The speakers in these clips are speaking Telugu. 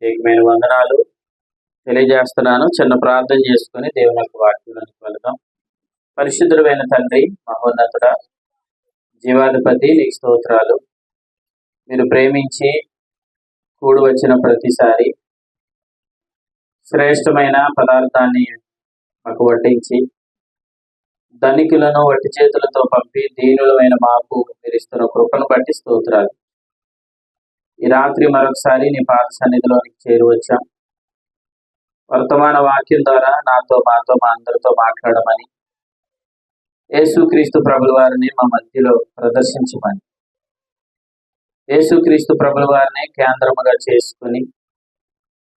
ప్రత్యేకమైన వందనాలు తెలియజేస్తున్నాను. చిన్న ప్రార్థన చేసుకుని దేవుని యొక్క వాక్యంలోకి వెళదాం. పరిశుద్ధుడైన తండ్రి, మహోన్నతుడ, జీవాధిపతి, నీకు స్తోత్రాలు. మీరు ప్రేమించి కూడి వచ్చిన ప్రతిసారి శ్రేష్టమైన పదార్థాన్ని మాకు వడ్డించి ధనికులను వట్టి చేతులతో పంపి దీనులమైన మాకు మీరు ఇస్తున్న కృపను బట్టి స్తోత్రాలు. ఈ రాత్రి మరొకసారి నీ పాద సన్నిధిలోనికి చేరువచ్చాం. వర్తమాన వాక్యం ద్వారా నాతో మాతో మా అందరితో మాట్లాడమని, యేసుక్రీస్తు ప్రభుల వారిని మా మధ్యలో ప్రదర్శించమని, యేసుక్రీస్తు ప్రభుల వారిని కేంద్రముగా చేసుకుని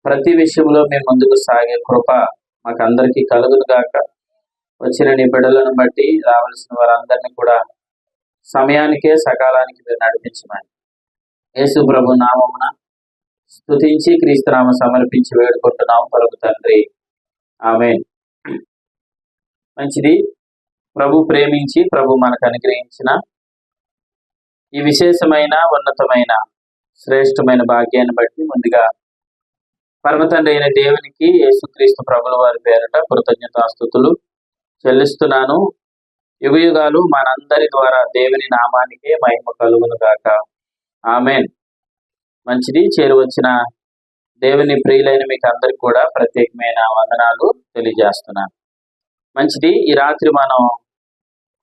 ప్రతి విషయంలో మేము ముందుకు సాగే కృప మాకందరికీ కలుగును గాక. వచ్చిన నీ బిడ్డలను బట్టి రావాల్సిన వారందరినీ కూడా సమయానికే సకాలానికి మీరు నడిపించమని యేసు ప్రభు నామమున స్తుతించి క్రీస్తునామ సమర్పించి వేడుకుంటున్నాం పరమ తండ్రి, ఆమేన్. మంచిది. ప్రభు ప్రేమించి ప్రభు మనకు అనుగ్రహించిన ఈ విశేషమైన ఉన్నతమైన శ్రేష్టమైన భాగ్యాన్ని బట్టి ముందుగా పరమ తండ్రి అయిన దేవునికి యేసుక్రీస్తు ప్రభుల వారి పేరట కృతజ్ఞతాస్తుతులు చెల్లిస్తున్నాను. యుగయుగాలు మనందరి ద్వారా దేవుని నామానికే మహిమ కలుగును గాక, ఆమేన్. మంచిది. చేరువచ్చిన దేవుని ప్రియులైన మీకు అందరికి కూడా ప్రత్యేకమైన వందనాలు తెలియజేస్తున్నాను. మంచిది. ఈ రాత్రి మనం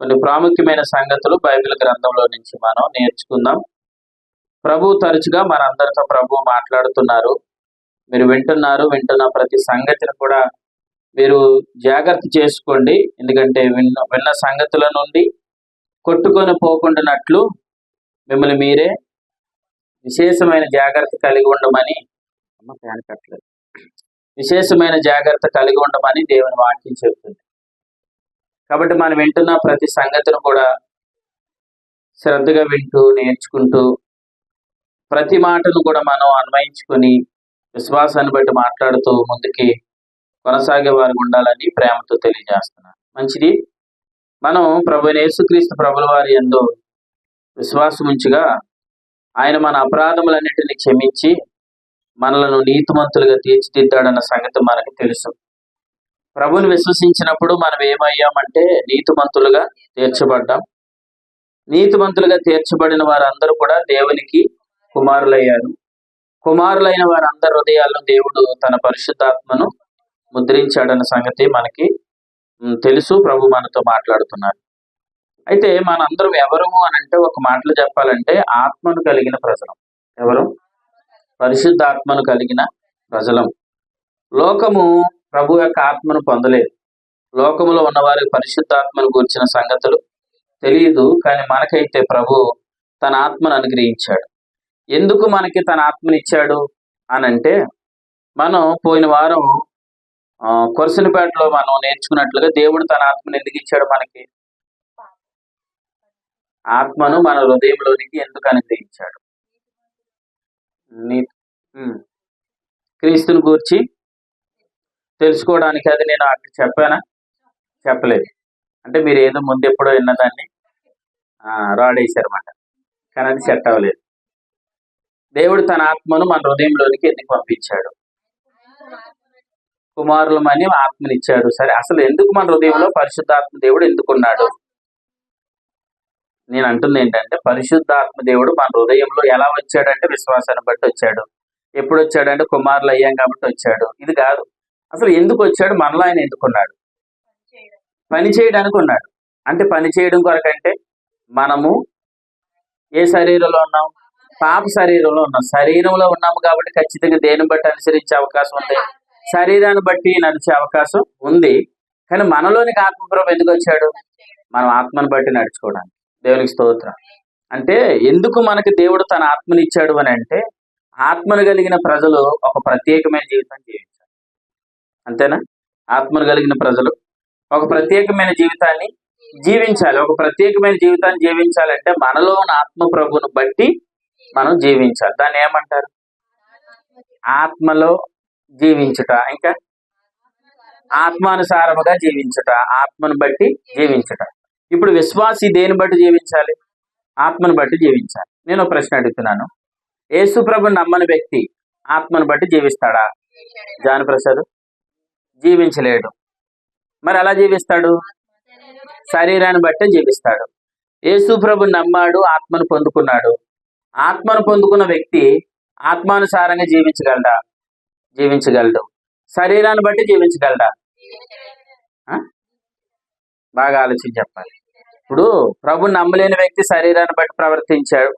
కొన్ని ప్రాముఖ్యమైన సంగతులు బైబిల్ గ్రంథంలో నుంచి మనం నేర్చుకుందాం. ప్రభు తరచుగా మనందరితో ప్రభు మాట్లాడుతున్నారు. మీరు వింటున్న ప్రతి సంగతిని కూడా మీరు జాగ్రత్త చేసుకోండి. ఎందుకంటే విన్న సంగతుల నుండి కొట్టుకొని పోకుండానట్లు మిమ్మల్ని మీరే విశేషమైన జాగ్రత్త కలిగి ఉండమని దేవుని వాక్యం చెబుతుంది. కాబట్టి మనం వింటున్న ప్రతి సంగతిని కూడా శ్రద్ధగా వింటూ నేర్చుకుంటూ ప్రతి మాటను కూడా మనం అన్వయించుకొని విశ్వాసాన్ని బట్టి మాట్లాడుతూ ముందుకి కొనసాగే వారు ఉండాలని ప్రేమతో తెలియజేస్తున్నాను. మంచిది. మనం ప్రభువైన యేసుక్రీస్తు ప్రభుల వారి యందు విశ్వాసం ఉంచగా ఆయన మన అపరాధములన్నిటిని క్షమించి మనలను నీతిమంతులుగా తీర్చిదిద్దాడన్న సంగతి మనకు తెలుసు. ప్రభుని విశ్వసించినప్పుడు మనం ఏమయ్యామంటే నీతిమంతులుగా తీర్చబడ్డాం. నీతిమంతులుగా తీర్చబడిన వారందరూ కూడా దేవునికి కుమారులయ్యారు. కుమారులైన వారందరి హృదయాల్లో దేవుడు తన పరిశుద్ధాత్మను ముద్రించాడన్న సంగతి మనకి తెలుసు. ప్రభు మనతో మాట్లాడుతున్నారు. అయితే మనందరం ఎవరము అని అంటే ఒక మాటలో చెప్పాలంటే ఆత్మను కలిగిన ప్రజలం. ఎవరు? పరిశుద్ధాత్మను కలిగిన ప్రజలం. లోకము ప్రభు యొక్క ఆత్మను పొందలేదు. లోకములో ఉన్నవారికి పరిశుద్ధాత్మను గూర్చిన సంగతులు తెలియదు. కానీ మనకైతే ప్రభు తన ఆత్మను అనుగ్రహించాడు. ఎందుకు మనకి తన ఆత్మనిచ్చాడు అని అంటే, మనం పోయిన వారం కొరసనపేటలో మనం నేర్చుకున్నట్లుగా దేవుడు తన ఆత్మను ఎందుకు ఇచ్చాడు మనకి? ఆత్మను మన హృదయంలోనికి ఎందుకు అనుగ్రహించాడు? క్రీస్తుని గూర్చి తెలుసుకోవడానికి. అది నేను అక్కడ చెప్పానా? చెప్పలేదు. అంటే మీరు ఏదో ముందు ఎప్పుడో విన్నదాన్ని రాడేశారన్నమాట. కానీ అది సెట్ అవ్వలేదు. దేవుడు తన ఆత్మను మన హృదయంలోనికి ఎందుకు పంపించాడు? కుమారులమని ఆత్మనిచ్చాడు. సరే, అసలు ఎందుకు మన హృదయంలో పరిశుద్ధాత్మ దేవుడు ఎందుకున్నాడు? నేను అంటుంది ఏంటంటే, పరిశుద్ధాత్మ దేవుడు మన హృదయంలో ఎలా వచ్చాడంటే విశ్వాసాన్ని బట్టి వచ్చాడు. ఎప్పుడు వచ్చాడంటే కుమారులు అయ్యాం కాబట్టి వచ్చాడు. ఇది కాదు. అసలు ఎందుకు వచ్చాడు? మనలో ఆయన ఎందుకున్నాడు? పని చేయడానికి ఉన్నాడు. అంటే పని చేయడం కొరకంటే మనము ఏ శరీరంలో ఉన్నాం? పాప శరీరంలో ఉన్నాం. శరీరంలో ఉన్నాము కాబట్టి ఖచ్చితంగా దేని బట్టి అనుసరించే అవకాశం ఉంది? శరీరాన్ని బట్టి నడిచే అవకాశం ఉంది. కానీ మనలోనికి ఆత్మప్రభు ఎందుకు వచ్చాడు? మనం ఆత్మను బట్టి నడుచుకోవడానికి. దేవునికి స్తోత్రం. అంటే ఎందుకు మనకి దేవుడు తన ఆత్మని ఇచ్చాడు అని అంటే, ఆత్మను కలిగిన ప్రజలు ఒక ప్రత్యేకమైన జీవితం జీవించాలి. అంతేనా? ఆత్మను కలిగిన ప్రజలు ఒక ప్రత్యేకమైన జీవితాన్ని జీవించాలి. ఒక ప్రత్యేకమైన జీవితాన్ని జీవించాలంటే మనలో ఉన్న ఆత్మ ప్రభువును బట్టి మనం జీవించాలి. దాన్ని ఏమంటారు? ఆత్మలో జీవించుట. ఇంకా ఆత్మానుసారముగా జీవించుట, ఆత్మను బట్టి జీవించుట. ఇప్పుడు విశ్వాసి దేని బట్టి జీవించాలి? ఆత్మను బట్టి జీవించాలి. నేను ప్రశ్న అడుగుతున్నాను. యేసు ప్రభుని నమ్మని వ్యక్తి ఆత్మను బట్టి జీవిస్తాడా? జానప్రసాద్ జీవించలేడు. మరి ఎలా జీవిస్తాడు? శరీరాన్ని బట్టే జీవిస్తాడు. యేసు ప్రభు నమ్మాడు, ఆత్మను పొందుకున్నాడు. ఆత్మను పొందుకున్న వ్యక్తి ఆత్మానుసారంగా జీవించగలడా? జీవించగలడు. శరీరాన్ని బట్టి జీవించగలడా? ఆ? బాగా ఆలోచించి చెప్పాలి. ఇప్పుడు ప్రభు నమ్మలేని వ్యక్తి శరీరాన్ని బట్టి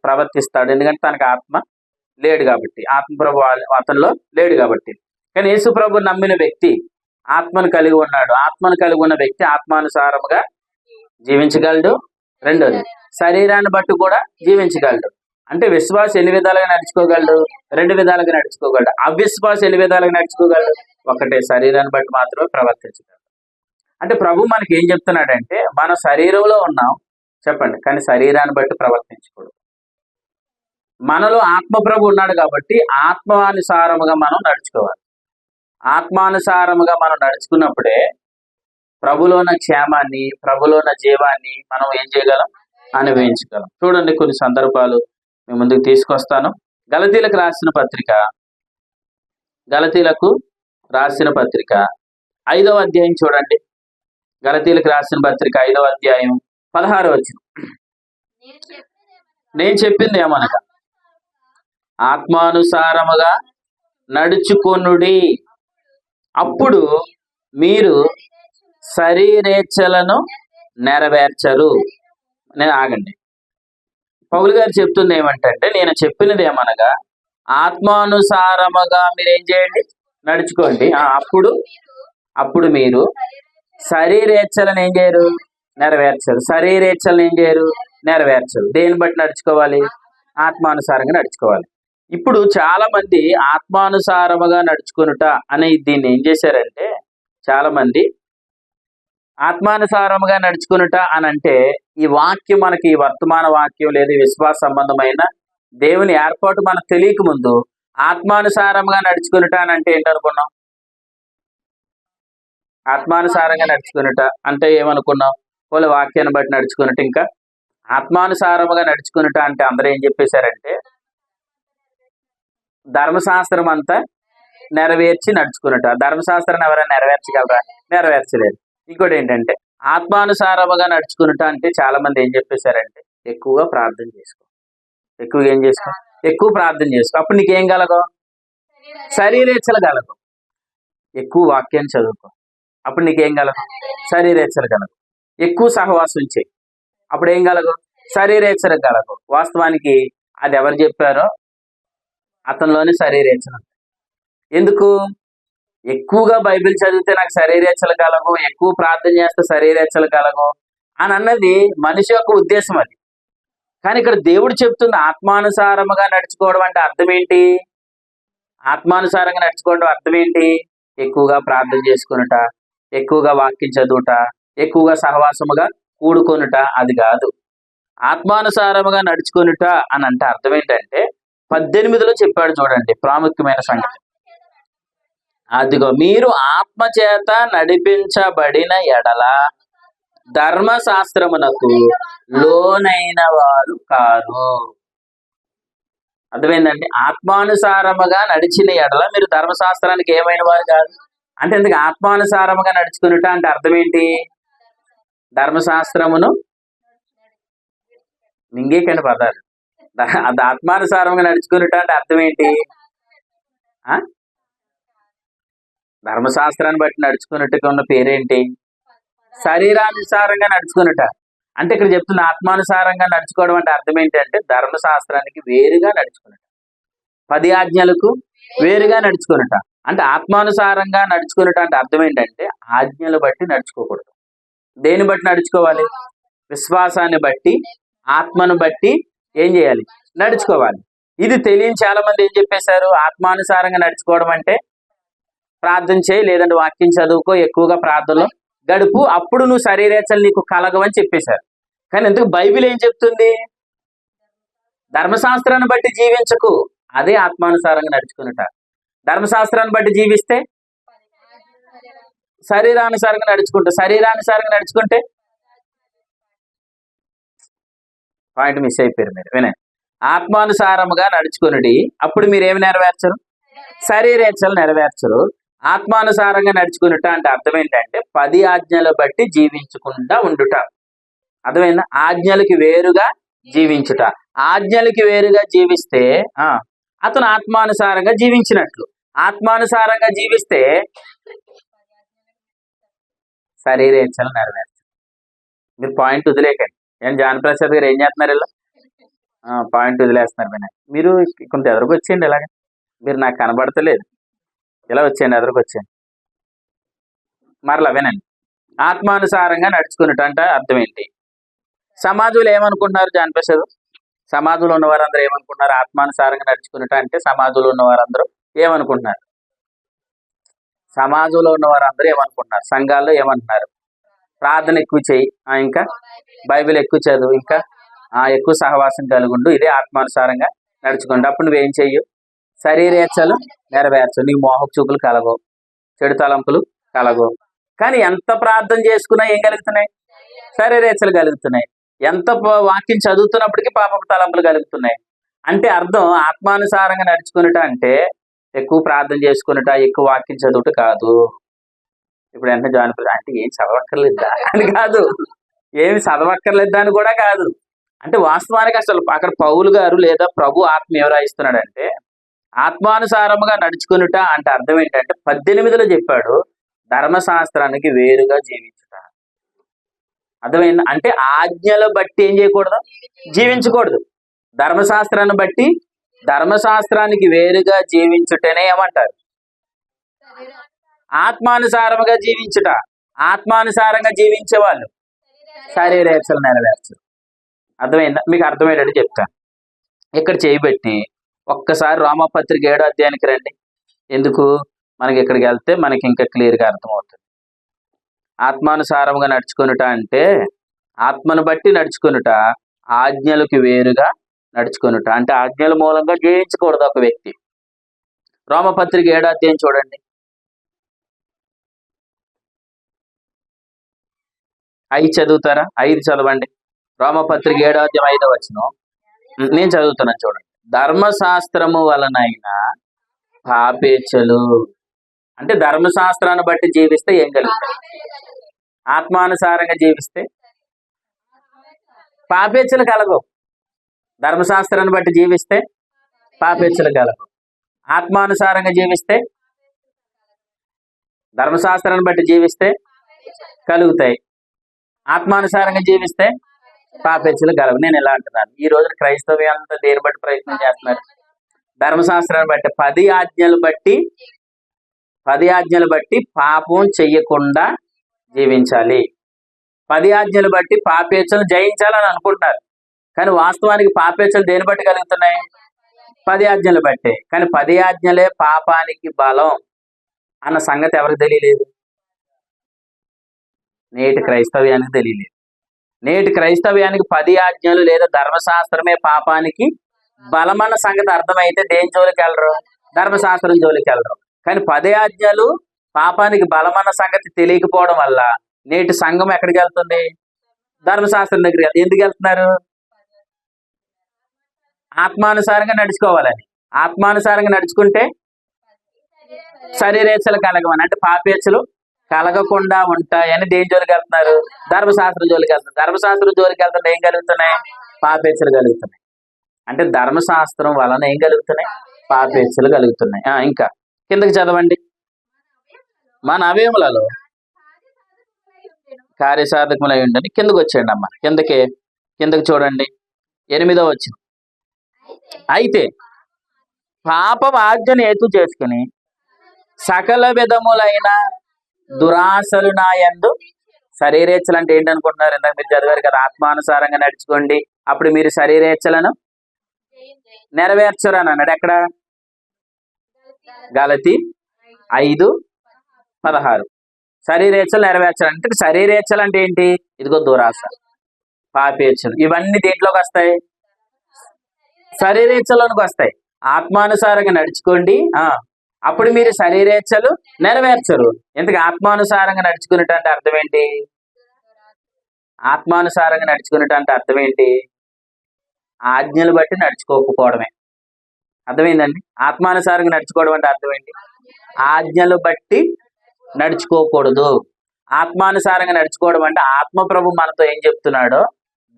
ప్రవర్తిస్తాడు. ఎందుకంటే తనకు ఆత్మ లేడు కాబట్టి, ఆత్మ ప్రభు అతనిలో లేడు కాబట్టి. కానీ యేసు ప్రభు నమ్మిన వ్యక్తి ఆత్మను కలిగి ఉన్నాడు. ఆత్మను కలిగి ఉన్న వ్యక్తి ఆత్మానుసారముగా జీవించగలడు. రెండోది, శరీరాన్ని బట్టి కూడా జీవించగలడు. అంటే విశ్వాసం ఎన్ని విధాలుగా నడుచుకోగలడు? రెండు విధాలుగా నడుచుకోగలడు. అవిశ్వాసం ఎన్ని విధాలుగా నడుచుకోగలడు? ఒకటే, శరీరాన్ని బట్టి మాత్రమే ప్రవర్తించగలడు. అంటే ప్రభు మనకి ఏం చెప్తున్నాడంటే, మన శరీరంలో ఉన్నాం చెప్పండి, కానీ శరీరాన్ని బట్టి ప్రవర్తించకూడదు. మనలో ఆత్మ ప్రభు ఉన్నాడు కాబట్టి ఆత్మానుసారముగా మనం నడుచుకోవాలి. ఆత్మానుసారముగా మనం నడుచుకున్నప్పుడే ప్రభులో ఉన్న క్షేమాన్ని, ప్రభులో ఉన్న జీవాన్ని మనం ఏం చేయగలం? అనుభవించగలం. చూడండి, కొన్ని సందర్భాలు మీ ముందుకు తీసుకొస్తాను. గలతీలకు రాసిన పత్రిక 5వ అధ్యాయం చూడండి. గలతీలకు రాసిన పత్రిక 5వ అధ్యాయం 16వ వచనం. నేను చెప్పింది ఏమనగా, ఆత్మానుసారముగా నడుచుకొనుడి, అప్పుడు మీరు శరీరేచ్ఛలను నెరవేర్చరు. నేను ఆగండి. పౌలు గారు చెప్తుంది ఏమంటే, నేను చెప్పినది ఏమనగా, ఆత్మానుసారముగా మీరేం చేయండి? నడుచుకోండి. అప్పుడు మీరు శరీరేచ్ఛలను ఏం చేయరు? నెరవేర్చరు. శరీరేచ్ఛలను ఏం చేయరు? నెరవేర్చరు. దేన్ని బట్టి నడుచుకోవాలి? ఆత్మానుసారంగా నడుచుకోవాలి. ఇప్పుడు చాలా మంది ఆత్మానుసారముగా నడుచుకునుట అనే దీన్ని ఏం చేశారంటే, చాలా మంది ఆత్మానుసారముగా నడుచుకునుట అని అంటే, ఈ వాక్యం మనకి, ఈ వర్తమాన వాక్యం లేదా విశ్వాస సంబంధమైన దేవుని ఏర్పాటు మనకు తెలియక ముందు ఆత్మానుసారంగా నడుచుకునుట అని అంటే ఏంటనుకున్నాం? ఆత్మానుసారంగా నడుచుకునుట అంటే ఏమనుకున్నాం? వాళ్ళ వాక్యాన్ని బట్టి నడుచుకున్నట్టు. ఇంకా ఆత్మానుసారముగా నడుచుకునుట అంటే అందరూ ఏం చెప్పేశారంటే, ధర్మశాస్త్రం అంతా నెరవేర్చి నడుచుకునుట. ధర్మశాస్త్రాన్ని ఎవరైనా నెరవేర్చగలరా? నెరవేర్చలేదు. ఇంకోటి ఏంటంటే, ఆత్మానుసారముగా నడుచుకునుట అంటే చాలా మంది ఏం చెప్పేశారంటే, ఎక్కువగా ప్రార్థన చేసుకో. ఎక్కువగా ఏం చేసుకో? ఎక్కువ ప్రార్థన చేసుకో. అప్పుడు నీకేం కలగో? శరీరేచ్ఛలు కలగో. ఎక్కువ వాక్యాన్ని చదువుకో. అప్పుడు నీకేం కలగో? శరీరేచ్ఛలు కలగో. ఎక్కువ సహవాసం చేయి. అప్పుడు ఏం కలగో? శరీరేచ్ఛలు కలగో. వాస్తవానికి అది ఎవరు చెప్పారో అతనిలోని శరీరేచ్ఛలు. ఎందుకు? ఎక్కువగా బైబిల్ చదివితే నాకు శరీరేచ్ఛలు కలగో, ఎక్కువ ప్రార్థన చేస్తే శరీరేచ్ఛలు కలగో అని అన్నది మనిషి యొక్క ఉద్దేశం అది. కానీ ఇక్కడ దేవుడు చెప్తుంది ఆత్మానుసారముగా నడుచుకోవడం అంటే అర్థం ఏంటి? ఆత్మానుసారంగా నడుచుకోవడం అర్థం ఏంటి? ఎక్కువగా ప్రార్థన చేసుకునుట, ఎక్కువగా వాక్యం చదువుట, ఎక్కువగా సహవాసముగా కూడుకొనుట అది కాదు. ఆత్మానుసారముగా నడుచుకొనుట అని అంటే అర్థం ఏంటంటే 18లో చెప్పాడు చూడండి, ప్రాముఖ్యమైన సంగతి. అదిగో, మీరు ఆత్మచేత నడిపించబడిన ఎడల ధర్మశాస్త్రమునకు లోనైన వారు కారు. అర్థమైందండి? ఆత్మానుసారముగా నడిచిన ఎడల మీరు ధర్మశాస్త్రానికి ఏమైన వారు కాదు. అంటే ఎందుకు ఆత్మానుసారముగా నడుచుకునుట అంటే అర్థం ఏంటి? ధర్మశాస్త్రమును మింగేకండి పదాలు. అది ఆత్మానుసారంగా నడుచుకునుట అంటే అర్థం ఏంటి? ధర్మశాస్త్రాన్ని బట్టి నడుచుకున్నట్టుగా ఉన్న పేరేంటి? శరీరానుసారంగా నడుచుకునుట. అంటే ఇక్కడ చెప్తున్న ఆత్మానుసారంగా నడుచుకోవడం అంటే అర్థం ఏంటంటే ధర్మశాస్త్రానికి వేరుగా నడుచుకునుట, 10 ఆజ్ఞలకు వేరుగా నడుచుకునుట. అంటే ఆత్మానుసారంగా నడుచుకునుట అంటే అర్థం ఏంటంటే ఆజ్ఞలు బట్టి నడుచుకోకూడదు. దేని బట్టి నడుచుకోవాలి? విశ్వాసాన్ని బట్టి, ఆత్మను బట్టి ఏం చేయాలి? నడుచుకోవాలి. ఇది తెలియని చాలా మంది ఏం చెప్పేశారు? ఆత్మానుసారంగా నడుచుకోవడం అంటే ప్రార్థన చేయి, లేదంటే వాక్యం చదువుకో, ఎక్కువగా ప్రార్థనలో గడుపు, అప్పుడు నువ్వు శరీరేచ్ఛలు నీకు కలగవని చెప్పేశారు. కానీ ఎందుకు బైబిల్ ఏం చెప్తుంది? ధర్మశాస్త్రాన్ని బట్టి జీవించకు, అదే ఆత్మానుసారంగా నడుచుకునుట. ధర్మశాస్త్రాన్ని బట్టి జీవిస్తే శరీరానుసారంగా నడుచుకుంటే, శరీరానుసారంగా నడుచుకుంటే పాయింట్ మిస్ అయిపోయారు మీరు. వినండి, ఆత్మానుసారముగా నడుచుకునుడి, అప్పుడు మీరు ఏమి నెరవేర్చరు? శరీరేచ్ఛలు నెరవేర్చరు. ఆత్మానుసారంగా నడుచుకునుట అంటే అర్థం ఏంటంటే 10 ఆజ్ఞలు బట్టి జీవించకుండా ఉండుట. అర్థమైందా? ఆజ్ఞలకి వేరుగా జీవించుట. ఆజ్ఞలకి వేరుగా జీవిస్తే అతను ఆత్మానుసారంగా జీవించినట్లు. ఆత్మానుసారంగా జీవిస్తే శరీరేచ్ఛలు నెరవేర్చరు. మీరు పాయింట్ వదిలేకండి. జానప్రసాద్ గారు ఏం చేస్తున్నారు ఇలా? పాయింట్ వదిలేస్తున్నారు. మీరు కొంత ఎదురుకు వచ్చేయండి. ఇలాగ మీరు నాకు కనబడతలేదు. ఇలా వచ్చేయండి, ఎదురుకు వచ్చేయండి. మరలా వినండి. ఆత్మానుసారంగా నడుచుకున్నట్టు అంటే అర్థం ఏంటి? సమాజంలో ఏమనుకుంటున్నారు జానప్రసాద్? సమాజంలో ఉన్న వారందరూ ఏమనుకుంటున్నారు? ఆత్మానుసారంగా నడుచుకున్నట్టు అంటే సమాజంలో ఉన్న వారందరూ ఏమనుకుంటున్నారు? సమాజంలో ఉన్న వారందరూ ఏమనుకుంటున్నారు? సంఘాల్లో ఏమంటున్నారు? ప్రార్థన ఎక్కువ చేయి, ఇంకా బైబిల్ ఎక్కువ చదువు, ఇంకా ఎక్కువ సహవాసం కలుగుండు, ఇదే ఆత్మానుసారంగా నడుచుకోండి. అప్పుడు నువ్వేం చెయ్యు? శరీరేచ్ఛలు నెరవేర్చు. నీకు మోహపు చూపులు కలగవు, చెడు తలంపులు కలగవు. కానీ ఎంత ప్రార్థన చేసుకున్నా ఏం కలుగుతున్నాయి? శరీరేచ్ఛలు కలుగుతున్నాయి. ఎంత వాక్యం చదువుతున్నప్పటికీ పాపపు తలంపులు కలుగుతున్నాయి. అంటే అర్థం ఆత్మానుసారంగా నడుచుకున్నట అంటే ఎక్కువ ప్రార్థన చేసుకున్నట, ఎక్కువ వాక్యం చదువుట కాదు. ఇప్పుడు ఎంత జానపద అంటే ఏం చదవక్కర్లేదా అని కాదు, ఏమి చదవక్కర్లేదా అని కూడా కాదు. అంటే వాస్తవానికి అసలు అక్కడ పౌలు గారు లేదా ప్రభు ఆత్మ ఎవరు రాయిస్తున్నాడంటే ఆత్మానుసారముగా నడుచుకునుట అంటే అర్థం ఏంటంటే 18లో చెప్పాడు, ధర్మశాస్త్రానికి వేరుగా జీవించుట. అర్థమైంది? అంటే ఆజ్ఞలు బట్టి ఏం చేయకూడదు? జీవించకూడదు. ధర్మశాస్త్రాన్ని బట్టి, ధర్మశాస్త్రానికి వేరుగా జీవించుటనే ఏమంటారు? ఆత్మానుసారముగా జీవించుట. ఆత్మానుసారంగా జీవించే వాళ్ళు శరీరేచ్ఛలు నెరవేర్చరు. అర్థమైందా? మీకు అర్థమయ్యేటట్టు చెప్తాను. ఇక్కడ చేయబెట్టి ఒక్కసారి రోమపత్రిక 7వ అధ్యాయానికి రండి. ఎందుకు? మనకి ఇక్కడికి వెళ్తే మనకి ఇంకా క్లియర్గా అర్థమవుతుంది. ఆత్మానుసారంగా నడుచుకునుట అంటే ఆత్మను బట్టి నడుచుకునుట, ఆజ్ఞలకు వేరుగా నడుచుకునుట. అంటే ఆజ్ఞల మూలంగా జీవించకూడదు ఒక వ్యక్తి. రోమపత్రిక 7వ అధ్యాయం చూడండి. 5 చదువుతారా? 5 చదవండి. రోమపత్రిక 7వ అధ్యాయం 5వ వచనం. నేను చదువుతున్నాను చూడండి. ధర్మశాస్త్రము వలనైనా పాపేచ్ఛలు, అంటే ధర్మశాస్త్రాన్ని బట్టి జీవిస్తే ఏం కలుగుతాయి? ఆత్మానుసారంగా జీవిస్తే పాపేచ్ఛలు కలగవు. ధర్మశాస్త్రాన్ని బట్టి జీవిస్తే పాపేచ్ఛలు కలగవు. ఆత్మానుసారంగా జీవిస్తే, ధర్మశాస్త్రాన్ని బట్టి జీవిస్తే కలుగుతాయి. ఆత్మానుసారంగా జీవిస్తే పాపేచ్ఛలు కలవు. నేను ఎలా అంటున్నాను, ఈ రోజున క్రైస్తవ్యంతా దేని బట్టి ప్రయత్నం చేస్తున్నారు? ధర్మశాస్త్రాన్ని బట్టి 10 ఆజ్ఞలు బట్టి పాపం చెయ్యకుండా జీవించాలి. 10 ఆజ్ఞలు బట్టి పాపేచ్ఛలు జయించాలని అనుకుంటున్నారు. కానీ వాస్తవానికి పాపేచ్ఛలు దేని బట్టి కలుగుతున్నాయి? 10 ఆజ్ఞలు బట్టే. కానీ 10 ఆజ్ఞలే పాపానికి బలం అన్న సంగతి ఎవరికి తెలియలేదు? నేటి క్రైస్తవ్యానికి తెలియలేదు. నేటి క్రైస్తవ్యానికి 10 ఆజ్ఞలు లేదా ధర్మశాస్త్రమే పాపానికి బలమన్న సంగతి అర్థమైతే దేని జోలికి వెళ్ళరు? ధర్మశాస్త్రం జోలికి వెళ్ళరు. కానీ 10 ఆజ్ఞలు పాపానికి బలమన్న సంగతి తెలియకపోవడం వల్ల నేటి సంఘం ఎక్కడికి వెళ్తుంది? ధర్మశాస్త్రం దగ్గరికి. ఎందుకు వెళ్తున్నారు? ఆత్మానుసారంగా నడుచుకోవాలని. ఆత్మానుసారంగా నడుచుకుంటే శరీరేచ్ఛలు కలగమని, అంటే పాపేచ్ఛలు కలగకుండా ఉంటాయని దేని జోలికి వెళ్తున్నారు? ధర్మశాస్త్రం జోలికి వెళ్తున్నారు. ధర్మశాస్త్రం జోలికి వెళ్తుంటే ఏం కలుగుతున్నాయి? పాపేచ్ఛలు కలుగుతున్నాయి. అంటే ధర్మశాస్త్రం వలన ఏం కలుగుతున్నాయి? పాపేచ్ఛలు కలుగుతున్నాయి. ఇంకా కిందకి చదవండి. మన అవయములలో కార్యసాధకములై ఉండని. కిందకు వచ్చేయండి అమ్మ. కిందకి చూడండి. 8వ వచనం. అయితే పాపం ఆజ్ఞను హేతు చేసుకుని సకల విధములైన దురాశలు నా యందు. శరీరేచ్ఛలు అంటే ఏంటనుకుంటున్నారు? ఇందాక మీరు చదివారు కదా, ఆత్మానుసారంగా నడుచుకోండి అప్పుడు మీరు శరీరేచ్ఛలను నెరవేర్చరు అని అన్నాడు. ఎక్కడ? గలతీ 5:16. శరీరేచ్ఛలు నెరవేర్చరు అంటే, శరీరేచ్ఛలు అంటే ఏంటి? ఇదిగో దురాశ, పాపేచ్ఛలు, ఇవన్నీ దేంట్లోకి వస్తాయి? శరీరేచ్ఛలోనికి వస్తాయి. ఆత్మానుసారంగా నడుచుకోండి అప్పుడు మీరు శరీరేచ్ఛలు నెరవేర్చరు. ఎందుకు? ఆత్మానుసారంగా నడుచుకున్నట్టు అంటే అర్థం ఏంటి? ఆత్మానుసారంగా నడుచుకున్నట్టు అంటే అర్థం ఏంటి? ఆజ్ఞలు బట్టి నడుచుకోకపోవడమే. అర్థమైందండి? ఆత్మానుసారంగా నడుచుకోవడం అంటే అర్థం ఏంటి? ఆజ్ఞలు బట్టి నడుచుకోకూడదు. ఆత్మానుసారంగా నడుచుకోవడం అంటే ఆత్మ ప్రభు మనతో ఏం చెప్తున్నాడో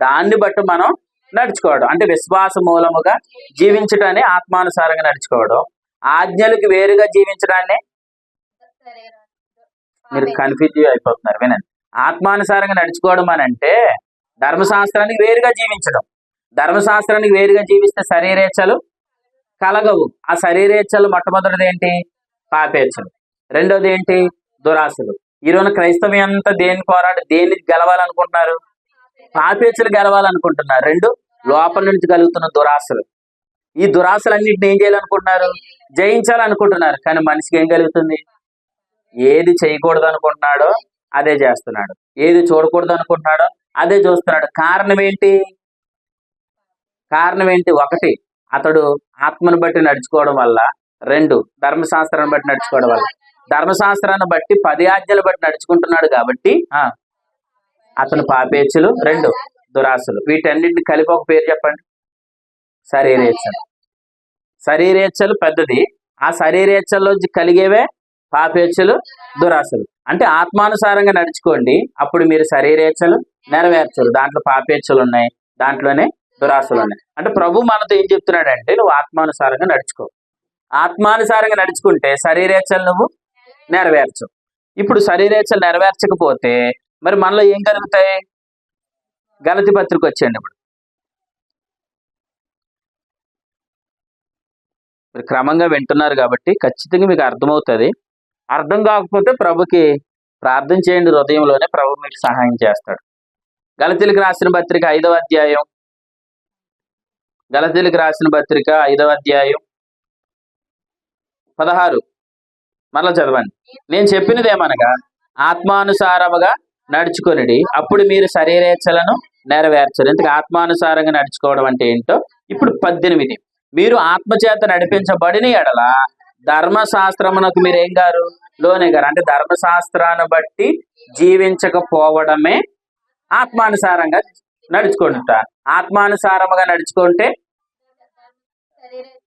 దాన్ని బట్టి మనం నడుచుకోవడం. అంటే విశ్వాస మూలముగా జీవించడాన్ని ఆత్మానుసారంగా నడుచుకోవడం. ఆజ్ఞలకు వేరుగా జీవించడాన్ని మీరు కన్ఫ్యూజ్ అయిపోతున్నారు. వినండి, ఆత్మానుసారంగా నడుచుకోవడం అని అంటే ధర్మశాస్త్రానికి వేరుగా జీవించడం. ధర్మశాస్త్రానికి వేరుగా జీవిస్తే శరీరేచ్ఛలు కలగవు. ఆ శరీరేచ్ఛలు మొట్టమొదటిది ఏంటి? పాపేచ్ఛలు. రెండోది ఏంటి? దురాశలు. ఈరోజు క్రైస్తవం అంతా దేన్ని గెలవాలనుకుంటున్నారు? పాపేచ్ఛలు గెలవాలనుకుంటున్నారు. రెండు, లోపల నుంచి కలుగుతున్న దురాశలు. ఈ దురాశలన్నింటిని ఏం చేయాలనుకుంటున్నారు? జయించాలనుకుంటున్నారు. కానీ మనిషికి ఏం కలుగుతుంది? ఏది చేయకూడదు అనుకుంటున్నాడో అదే చేస్తున్నాడు, ఏది చూడకూడదు అనుకుంటున్నాడో అదే చూస్తున్నాడు. కారణం ఏంటి? ఒకటి, అతడు ఆత్మను బట్టి నడుచుకోవడం వల్ల. రెండు, ధర్మశాస్త్రాన్ని బట్టి నడుచుకోవడం వల్ల. ధర్మశాస్త్రాన్ని బట్టి 10 ఆజ్ఞలు బట్టి నడుచుకుంటున్నాడు కాబట్టి అతను పాపేచ్ఛలు. రెండు, దురాశలు. వీటన్నింటిని కలిపి ఒక పేరు చెప్పండి. శరీరేచ్ఛలు. శరీరేచ్ఛలు పెద్దది. ఆ శరీరేచ్ఛల్లో కలిగేవే పాపేచ్ఛలు, దురాశలు. అంటే ఆత్మానుసారంగా నడుచుకోండి, అప్పుడు మీరు శరీరేచ్ఛలు నెరవేర్చరు. దాంట్లో పాపేచ్ఛలు ఉన్నాయి, దాంట్లోనే దురాశలు ఉన్నాయి. అంటే ప్రభు మనతో ఏం చెప్తున్నాడంటే నువ్వు ఆత్మానుసారంగా నడుచుకో. ఆత్మానుసారంగా నడుచుకుంటే శరీరేచ్ఛలు నువ్వు నెరవేర్చవు. ఇప్పుడు శరీరేచ్ఛలు నెరవేర్చకపోతే మరి మనలో ఏం కలుగుతాయి? గలతీ పత్రిక వచ్చేయండి. ఇప్పుడు మీరు క్రమంగా వింటున్నారు కాబట్టి ఖచ్చితంగా మీకు అర్థమవుతుంది. అర్థం కాకపోతే ప్రభుకి ప్రార్థన చేయండి హృదయంలోనే, ప్రభు మీకు సహాయం చేస్తాడు. గలతీలకు రాసిన పత్రిక 5వ అధ్యాయం. గలతీలకు రాసిన పత్రిక 5వ అధ్యాయం 16 మరలా చదవండి. నేను చెప్పినది ఏమనగా ఆత్మానుసారముగా నడుచుకొనిడి, అప్పుడు మీరు శరీరేచ్ఛలను నెరవేర్చరు. ఎందుకు ఆత్మానుసారంగా నడుచుకోవడం అంటే ఏంటో ఇప్పుడు 18. మీరు ఆత్మచేత నడిపించబడిన ఎడల ధర్మశాస్త్రమునకు మీరు ఏం గారు? లోనే గారు. అంటే ధర్మశాస్త్రాన్ని బట్టి జీవించకపోవడమే ఆత్మానుసారంగా నడుచుకుంటా. ఆత్మానుసారముగా నడుచుకుంటే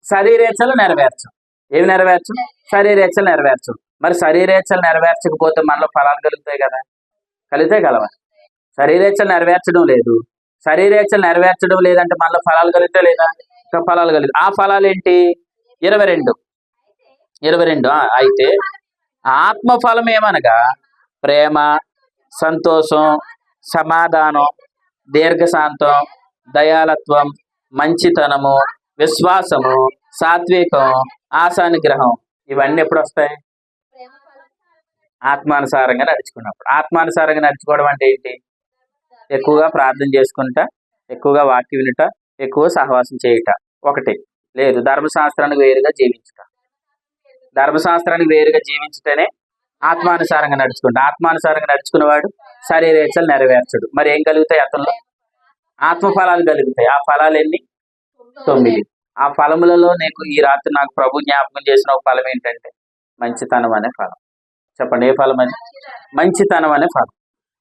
శరీరేచ్ఛలు నెరవేర్చు. ఏమి నెరవేర్చు? శరీరేచ్ఛలు నెరవేర్చు. మరి శరీరేచ్ఛలు నెరవేర్చకపోతే మనలో ఫలాలు కలుగుతాయి కదా? కలిగితే కలవా? శరీరేచ్ఛలు నెరవేర్చడం లేదు, శరీరేచ్ఛలు నెరవేర్చడం లేదంటే మనలో ఫలాలు కలిగితే లేదా? ఫలాలు కలిగి. ఆ ఫలాలు ఏంటి? 22. అయితే ఆత్మఫలం ఏమనగా ప్రేమ, సంతోషం, సమాధానం, దీర్ఘశాంతం, దయాలత్వం, మంచితనము, విశ్వాసము, సాత్వికం, ఆశానిగ్రహం. ఇవన్నీ ఎప్పుడు వస్తాయి? ఆత్మానుసారంగా నడుచుకున్నప్పుడు. ఆత్మానుసారంగా నడుచుకోవడం అంటే ఏంటి? ఎక్కువగా ప్రార్థన చేసుకుంటా, ఎక్కువగా వాక్యం వినుట, ఎక్కువ సహవాసం చేయుట. ఒకటి. లేదు, ధర్మశాస్త్రానికి వేరుగా జీవించుట. ధర్మశాస్త్రానికి వేరుగా జీవించుటనే ఆత్మానుసారంగా నడుచుకుంటా. ఆత్మానుసారంగా నడుచుకున్నవాడు శరీరేచ్ఛలు నెరవేర్చడు. మరి ఏం కలుగుతాయి? అతనిలో ఆత్మఫలాలు కలుగుతాయి. ఆ ఫలాలు ఎన్ని? 9. ఆ ఫలములలో ఈ రాత్రి నాకు ప్రభు జ్ఞాపకం చేసిన ఒక ఫలం ఏంటంటే మంచితనం అనే ఫలం. చెప్పండి, ఏ ఫలం అది? మంచితనం అనే ఫలం.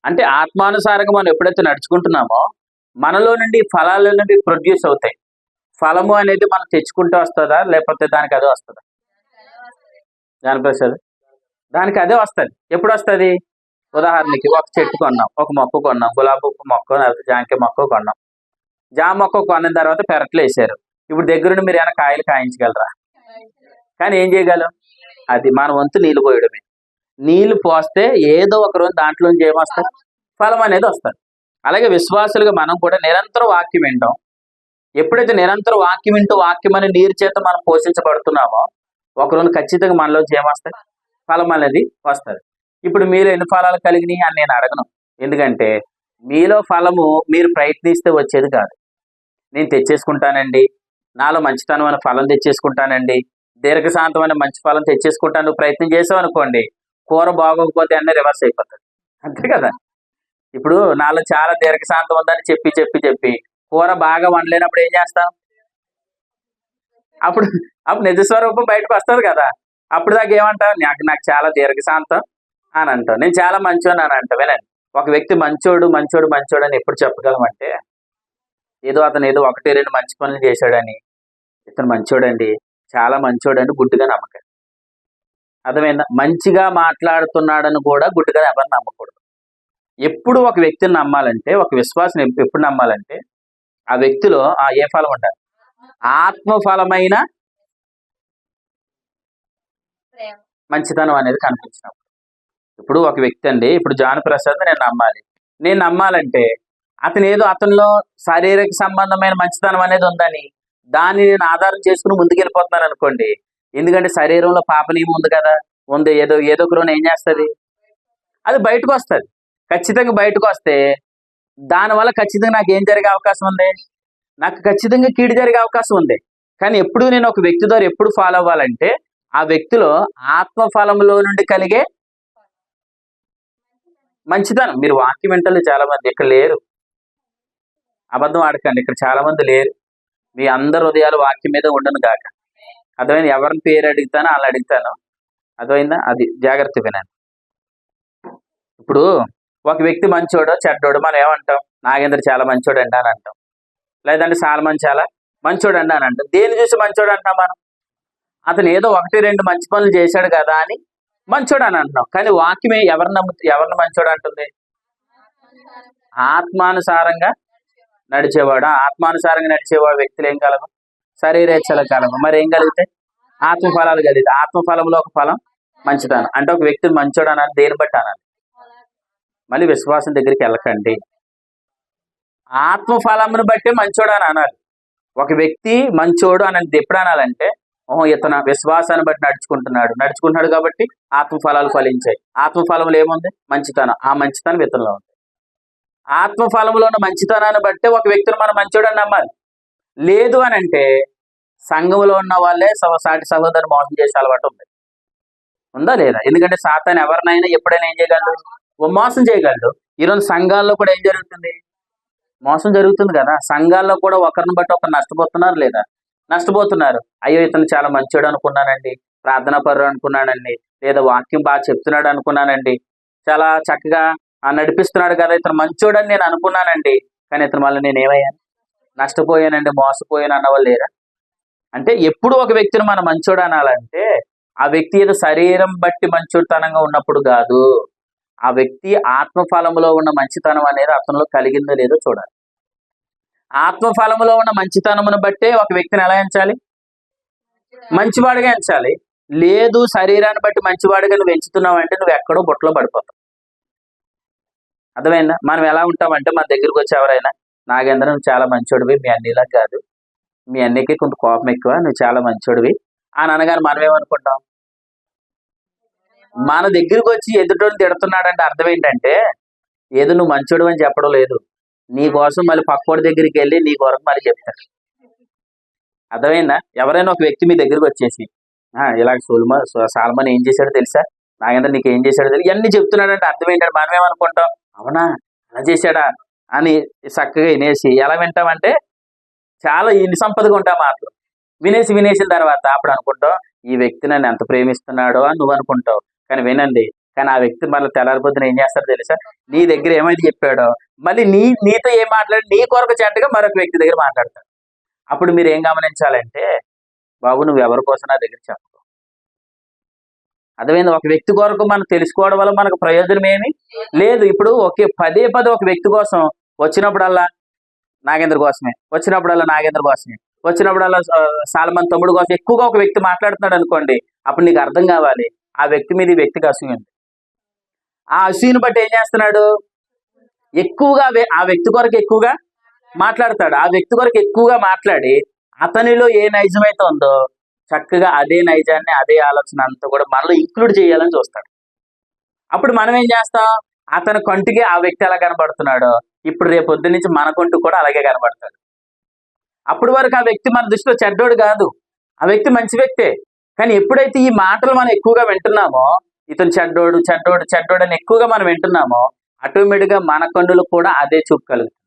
అంటే ఆత్మానుసారంగా మనం ఎప్పుడైతే నడుచుకుంటున్నామో మనలో నుండి ఫలాలు అనేవి ప్రొడ్యూస్ అవుతాయి. ఫలము అనేది మనం తెచ్చుకుంటూ వస్తుందా, లేకపోతే దానికి అదే వస్తుందా? జానప్రసాద్, దానికి అదే వస్తుంది. ఎప్పుడు వస్తుంది? ఉదాహరణకి ఒక చెట్టు కొన్నాం, ఒక మొక్క కొన్నాం, గులాబీ మొక్క, లేకపోతే జాంకాయ మొక్క కొన్నాం. జామ మొక్క కొన్న తర్వాత పెరట్లు వేసారు. ఇప్పుడు దగ్గరుండి మీరు ఏమైనా కాయలు కాయించగలరా? కానీ ఏం చేయగలం? అది మన వంతు నీళ్ళు పోయడమే. నీళ్లు పోస్తే ఏదో ఒక రోజు దాంట్లోంచి ఏమొస్తుంది? ఫలం అనేది వస్తుంది. అలాగే విశ్వాసులుగా మనం కూడా నిరంతరం వాక్యం వింటాం. ఎప్పుడైతే నిరంతరం వాక్యం వింటూ వాక్యం అనే నీరు చేత మనం పోషించబడుతున్నామో ఒకరోజు ఖచ్చితంగా మనలోంచి ఏమొస్తాయి? ఫలం అనేది వస్తుంది. ఇప్పుడు మీలో ఎన్ని ఫలాలు కలిగినాయి అని నేను అడగను. ఎందుకంటే మీలో ఫలము మీరు ప్రయత్నిస్తే వచ్చేది కాదు. నేను తెచ్చేసుకుంటానండి, నాలో మంచితనం అనే ఫలం తెచ్చేసుకుంటానండి, దీర్ఘశాంతమైన మంచి ఫలం తెచ్చేసుకుంటాను నువ్వు ప్రయత్నం చేసావు అనుకోండి, కూర బాగోకపోతే అన్నీ రివర్స్ అయిపోతుంది. అంతే కదా? ఇప్పుడు నాలో చాలా దీర్ఘశాంతం ఉందని చెప్పి కూర బాగా వండలేనప్పుడు ఏం చేస్తాం? అప్పుడు నిజస్వరూపం బయటకు వస్తుంది కదా. అప్పుడు దాకా ఏమంటావు? నాకు చాలా దీర్ఘశాంతం అని అంటావు, నేను చాలా మంచోడు అని అంటావు. వినండి, ఒక వ్యక్తి మంచోడు అని ఎప్పుడు చెప్పగలమంటే అతను ఏదో 1-2 మంచి పనులు చేశాడని ఇతను మంచోడండి, చాలా మంచోడని గుడ్డిగా నమ్మకం. అర్థమైందా? మంచిగా మాట్లాడుతున్నాడని కూడా గుడ్డిగా ఎవరు నమ్మకూడదు. ఎప్పుడు ఒక వ్యక్తిని నమ్మాలంటే, ఒక విశ్వాసం ఎప్పుడు నమ్మాలంటే ఆ వ్యక్తిలో ఏ ఫలం ఉండాలి? ఆత్మఫలమైన మంచితనం అనేది కనిపించినప్పుడు. ఇప్పుడు ఒక వ్యక్తి అండి, ఇప్పుడు జాన్ ప్రసాద్ నేను నమ్మాలంటే అతనిలో శారీరక సంబంధమైన మంచితనం అనేది ఉందని దాన్ని నేను ఆధారం చేసుకుని ముందుకెళ్ళిపోతున్నాను అనుకోండి. ఎందుకంటే శరీరంలో పాపనీయం ఉంది కదా, ఉంది. ఏదో ఒక రోజు ఏం చేస్తుంది? అది బయటకు వస్తుంది. ఖచ్చితంగా బయటకు వస్తే దానివల్ల ఖచ్చితంగా నాకు ఏం జరిగే అవకాశం ఉంది? నాకు ఖచ్చితంగా కీడు జరిగే అవకాశం ఉంది. కానీ ఎప్పుడు నేను ఒక వ్యక్తి ద్వారా ఎప్పుడు ఫాలో అవ్వాలంటే ఆ వ్యక్తిలో ఆత్మఫలంలో నుండి కలిగే మంచితనం. మీరు వాక్యం వింటలు చాలా మంది ఇక్కడ లేరు, అబద్ధం ఆడకండి, ఇక్కడ చాలా మంది లేరు. మీ అందరి హృదయాలు వాక్యం మీద ఉండను గాక. అర్థమైంది? ఎవరిని పేరు అడుగుతానో అలా అడుగుతాను. అర్థమైందా? అది జాగ్రత్త వినండి. ఇప్పుడు ఒక వ్యక్తి మంచోడో చెడ్డోడో మనం ఏమంటాం? నాగేంద్ర చాలా మంచోడు అండి అని అంటాం, లేదంటే సాల్మన్ చాలా మంచోడు అండి అని అంటాం. దేని చూసి మంచోడు అంటాం మనం? అతను ఏదో 1-2 మంచి పనులు చేశాడు కదా అని మంచోడు అని అంటున్నాం. కానీ వాక్యమే ఎవరిని మంచోడు అంటుంది? ఆత్మానుసారంగా నడిచేవాడు. ఆత్మానుసారంగా నడిచేవాడు వ్యక్తులు ఏం కలవు? శరీరేచ్ఛలు కలవు. మరి ఏం కలిగితే? ఆత్మఫలాలు కలిగితే. ఆత్మఫలంలో ఒక ఫలం మంచితనం. అంటే ఒక వ్యక్తిని మంచోడు అనాలి, దేని బట్టి అనాలి? మళ్ళీ విశ్వాసం దగ్గరికి వెళ్ళకండి. ఆత్మఫలమును బట్టి మంచోడు అని అనాలి. ఒక వ్యక్తి మంచోడు అని ఎప్పుడు అనాలంటే, ఇతను విశ్వాసాన్ని బట్టి నడుచుకుంటున్నాడు కాబట్టి ఆత్మఫలాలు ఫలించాయి. ఆత్మఫలంలో ఏముంది? మంచితనం. ఆ మంచితనం ఇతనిలో ఉంది. ఆత్మఫలంలో ఉన్న మంచితనాన్ని బట్టే ఒక వ్యక్తిని మనం మంచోడు అని నమ్మాలి. లేదు అని అంటే సంఘంలో ఉన్న వాళ్ళే సాటి సహోదరుని మోసం చేసే అలవాటు ఉందా లేదా? ఎందుకంటే సాతాను ఎవరినైనా ఎప్పుడైనా ఏం చేయగలడు? మోసం చేయగలడు. ఈరోజు సంఘాల్లో కూడా ఏం జరుగుతుంది? మోసం జరుగుతుంది కదా. సంఘాల్లో కూడా ఒకరిని బట్టి ఒకరు నష్టపోతున్నారు లేదా? నష్టపోతున్నారు. అయ్యో ఇతను చాలా మంచోడు అనుకున్నానండి, ప్రార్థనా పరుడు అనుకున్నానండి, లేదా వాక్యం బాగా చెప్తున్నాడు అనుకున్నానండి, చాలా చక్కగా నడిపిస్తున్నాడు కదా, ఇతను మంచోడని నేను అనుకున్నానండి. కానీ ఇతను వల్ల నేను ఏమయ్యాను? నష్టపోయానండి, మోసపోయాను అన్నవాళ్ళు లేరా? అంటే ఎప్పుడు ఒక వ్యక్తిని మనం మంచోడు అనాలంటే ఆ వ్యక్తి ఏదో శరీరం బట్టి మంచోడితనంగా ఉన్నప్పుడు కాదు, ఆ వ్యక్తి ఆత్మఫలంలో ఉన్న మంచితనం అనేది అతనిలో కలిగిందో లేదో చూడాలి. ఆత్మఫలంలో ఉన్న మంచితనమును బట్టే ఒక వ్యక్తిని ఎలా ఎంచాలి? మంచివాడిగా ఎంచాలి. లేదు శరీరాన్ని బట్టి మంచివాడిగా నువ్వు ఎంచుతున్నావు అంటే నువ్వు ఎక్కడో బుట్టలో పడిపోతావు. అర్థమైందా? మనం ఎలా ఉంటామంటే మన దగ్గరికి వచ్చి ఎవరైనా, నాగేంద్ర నువ్వు చాలా మంచోడివి, మీ అన్నిలా కాదు, మీ అన్నికి కొంత కోపం ఎక్కువ, నువ్వు చాలా మంచోడివి అని అనగానే మనం ఏమనుకుంటాం? మన దగ్గరికి వచ్చి ఎదుటోని తిడుతున్నాడంటే అర్థం ఏంటంటే ఏదో నువ్వు మంచోడు అని చెప్పడం లేదు, నీ కోసం మళ్ళీ పక్కోడి దగ్గరికి వెళ్ళి నీ కొరకు మళ్ళీ చెప్తారు. అర్థమైందా? ఎవరైనా ఒక వ్యక్తి మీ దగ్గరికి వచ్చేసి ఇలా సాల్మన్ ఏం చేశాడో తెలుసా, నాగేంద్ర నీకు ఏం చేశాడో తెలుసు, ఇవన్నీ చెప్తున్నాడంటే అర్థం ఏంటంటే మనం ఏమనుకుంటాం? అవునా అలా చేశాడా అని చక్కగా వినేసి ఎలా వింటామంటే చాలా ఇన్ని సంపదగా ఉంటాం మాటలు. వినేసిన తర్వాత అప్పుడు అనుకుంటావు ఈ వ్యక్తి నన్ను ఎంత ప్రేమిస్తున్నాడో అని నువ్వు అనుకుంటావు. కానీ వినండి, కానీ ఆ వ్యక్తి మళ్ళీ తెల్లారిపోతున్న ఏం చేస్తాడో తెలుసా? నీ దగ్గర ఏమైతే చెప్పాడో మళ్ళీ నీతో ఏం మాట్లాడి నీ కొరకు చెడ్డగా మరొక వ్యక్తి దగ్గర మాట్లాడతాడు. అప్పుడు మీరు ఏం గమనించాలంటే, బాబు నువ్వు ఎవరి కోసం నా దగ్గర చెప్పు. అర్థమైంది? ఒక వ్యక్తి కొరకు మనం తెలుసుకోవడం వల్ల మనకు ప్రయోజనం ఏమి లేదు. ఇప్పుడు పదే ఒక వ్యక్తి కోసం వచ్చినప్పుడల్లా నాగేంద్ర కోసమే, వచ్చినప్పుడల్లా సాల్మన్ తమ్ముడు కోసం ఎక్కువగా ఒక వ్యక్తి మాట్లాడుతున్నాడు అనుకోండి, అప్పుడు నీకు అర్థం కావాలి ఆ వ్యక్తి మీద ఈ వ్యక్తికి అసూయ ఉంది. ఆ అసూయను బట్టి ఏం చేస్తున్నాడు? ఎక్కువగా ఆ వ్యక్తి కొరకు ఎక్కువగా మాట్లాడతాడు. ఆ వ్యక్తి కొరకు ఎక్కువగా మాట్లాడి అతనిలో ఏ నైజమైతే ఉందో చక్కగా అదే నైజాన్ని, అదే ఆలోచన అంతా కూడా మనలో ఇంక్లూడ్ చేయాలని చూస్తాడు. అప్పుడు మనం ఏం చేస్తాం? అతని కంటికి ఆ వ్యక్తి ఎలా కనబడుతున్నాడో ఇప్పుడు రేపు పొద్దున్న నుంచి మన కంటికి కూడా అలాగే కనబడతాడు. అప్పటి వరకు ఆ వ్యక్తి మన దృష్టిలో చెడ్డోడు కాదు, ఆ వ్యక్తి మంచి వ్యక్తే. కానీ ఎప్పుడైతే ఈ మాటలు మనం ఎక్కువగా వింటున్నామో, ఇతను చెడ్డోడు అని ఎక్కువగా మనం వింటున్నామో ఆటోమేటిక్గా మన కన్నులకు కూడా అదే చూపు కలుగుతుంది.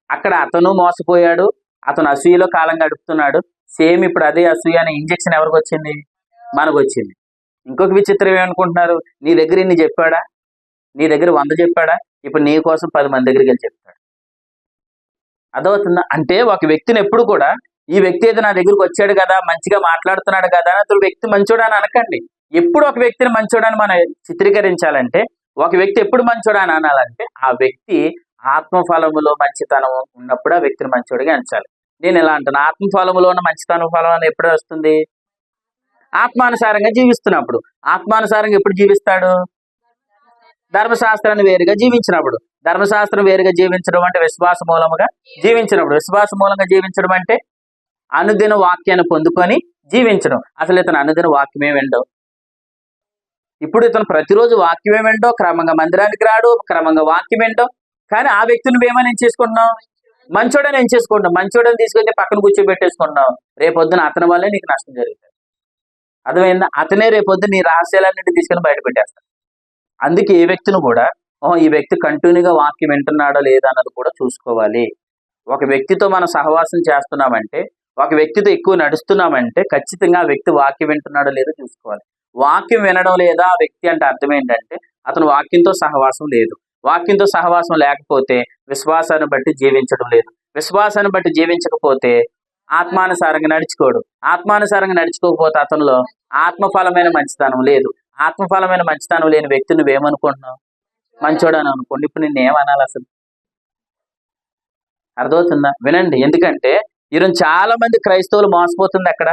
అక్కడ అతను మోసపోయాడు, అతను అసూయలో కాలం గడుపుతున్నాడు. సేమ్ ఇప్పుడు అదే అసూయ అనే ఇంజెక్షన్ ఎవరికి వచ్చింది? మనకు వచ్చింది. ఇంకొక విచిత్రం ఏమనుకుంటున్నారు? నీ దగ్గర ఇన్ని చెప్పాడా, నీ దగ్గర 100 చెప్పాడా, ఇప్పుడు నీ కోసం 10 మంది దగ్గరికి వెళ్ళి చెప్తాడు. అదవుతుందా? అంటే ఒక వ్యక్తిని ఎప్పుడు కూడా ఈ వ్యక్తి ఏదో నా దగ్గరికి వచ్చాడు కదా, మంచిగా మాట్లాడుతున్నాడు కదా అని అతను వ్యక్తి మంచోడు అని అనకండి. ఎప్పుడు ఒక వ్యక్తిని మంచోడని మనం చిత్రీకరించాలంటే, ఒక వ్యక్తి ఎప్పుడు మంచోడు అని అనాలంటే ఆ వ్యక్తి ఆత్మఫలములో మంచితనం ఉన్నప్పుడు ఆ వ్యక్తిని మంచోడిగా ఎంచాలి. నేను ఎలా అంటాను, ఆత్మఫలములో ఉన్న మంచితనం ఫలం అని ఎప్పుడు వస్తుంది? ఆత్మానుసారంగా జీవిస్తున్నప్పుడు. ఆత్మానుసారంగా ఎప్పుడు జీవిస్తాడు? ధర్మశాస్త్రాన్ని వేరుగా జీవించినప్పుడు. ధర్మశాస్త్రం వేరుగా జీవించడం అంటే విశ్వాస మూలముగా జీవించినప్పుడు. విశ్వాస మూలంగా జీవించడం అంటే అనుదిన వాక్యాన్ని పొందుకొని జీవించడం. అసలు ఇతను అనుదిన వాక్యమే వినడు. ఇప్పుడు ఇతను ప్రతిరోజు వాక్యమే వినడో, క్రమంగా మందిరానికి రాడు, క్రమంగా వాక్యం వినడో, కానీ ఆ వ్యక్తిని నువ్వేమని ఎంచేసుకుంటున్నావు? మంచోడని ఎంచేసుకుంటావు. మంచోడని తీసుకొచ్చి పక్కన కూర్చోబెట్టేసుకుంటున్నావు. రేపొద్దున అతని వల్లే నీకు నష్టం జరుగుతుంది. అర్థమైందా? అతనే రేపొద్దున నీ రహస్యాలన్నింటి తీసుకుని బయట పెట్టేస్తాడు. అందుకే ఏ వ్యక్తిని కూడా ఈ వ్యక్తి కంటిన్యూగా వాక్యం వింటున్నాడో లేదా అన్నది కూడా చూసుకోవాలి. ఒక వ్యక్తితో మనం సహవాసం చేస్తున్నామంటే, ఒక వ్యక్తితో ఎక్కువ నడుస్తున్నామంటే ఖచ్చితంగా ఆ వ్యక్తి వాక్యం వింటున్నాడో లేదో చూసుకోవాలి. వాక్యం వినడం లేదా ఆ వ్యక్తి అంటే అర్థం ఏంటంటే అతను వాక్యంతో సహవాసం లేదు. వాక్యంతో సహవాసం లేకపోతే విశ్వాసాన్ని బట్టి జీవించడం లేదు. విశ్వాసాన్ని బట్టి జీవించకపోతే ఆత్మానుసారంగా నడుచుకోడు. ఆత్మానుసారంగా నడుచుకోకపోతే అతనిలో ఆత్మఫలమైన మంచితనం లేదు. ఆత్మఫలమైన మంచితనం లేని వ్యక్తి నువ్వేమనుకుంటున్నావు? మంచోడు అని అనుకోండి. ఇప్పుడు నిన్నేమనాలి అసలు? అర్థమవుతుందా? వినండి. ఎందుకంటే ఈరోజు చాలా మంది క్రైస్తవులు మోసపోతుంది అక్కడ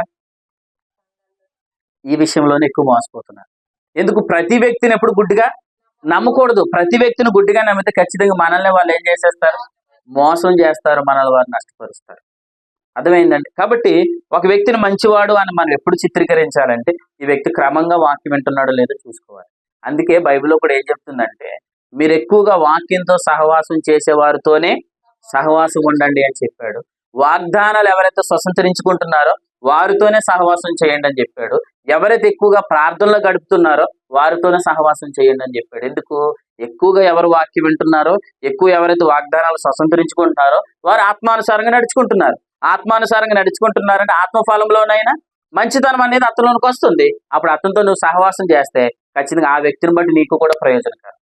ఈ విషయంలోనే ఎక్కువ మోసపోతున్నారు. ఎందుకు? ప్రతి వ్యక్తిని ఎప్పుడు గుడ్డిగా నమ్మకూడదు. ప్రతి వ్యక్తిని గుడ్డిగా నమ్మితే ఖచ్చితంగా మనల్ని వాళ్ళు ఏం చేసేస్తారు? మోసం చేస్తారు, మనల్ని వారు నష్టపరుస్తారు. అర్థమైందండి? కాబట్టి ఒక వ్యక్తిని మంచివాడు అని మనం ఎప్పుడు చిత్రీకరించాలంటే ఈ వ్యక్తి క్రమంగా వాక్యం వింటున్నాడో లేదో చూసుకోవాలి. అందుకే బైబిల్లో కూడా ఏం చెప్తుందంటే మీరు ఎక్కువగా వాక్యంతో సహవాసం చేసేవారితోనే సహవాసం ఉండండి అని చెప్పాడు. వాగ్దానాలు ఎవరైతే స్వతంత్రించుకుంటున్నారో వారితోనే సహవాసం చేయండి అని చెప్పాడు. ఎవరైతే ఎక్కువగా ప్రార్థనలో గడుపుతున్నారో వారితోనే సహవాసం చేయండి అని చెప్పాడు. ఎందుకు? ఎక్కువగా ఎవరు వాక్యం వింటున్నారో, ఎక్కువ ఎవరైతే వాగ్దానాలు స్వతంత్రించుకుంటున్నారో వారు ఆత్మానుసారంగా నడుచుకుంటున్నారు. ఆత్మానుసారంగా నడుచుకుంటున్నారంటే ఆత్మఫలంలోనైనా మంచితనం అనేది అతనిలోనికి వస్తుంది. అప్పుడు అతనితో నువ్వు సహవాసం చేస్తే ఖచ్చితంగా ఆ వ్యక్తిని బట్టి నీకు కూడా ప్రయోజనకరం.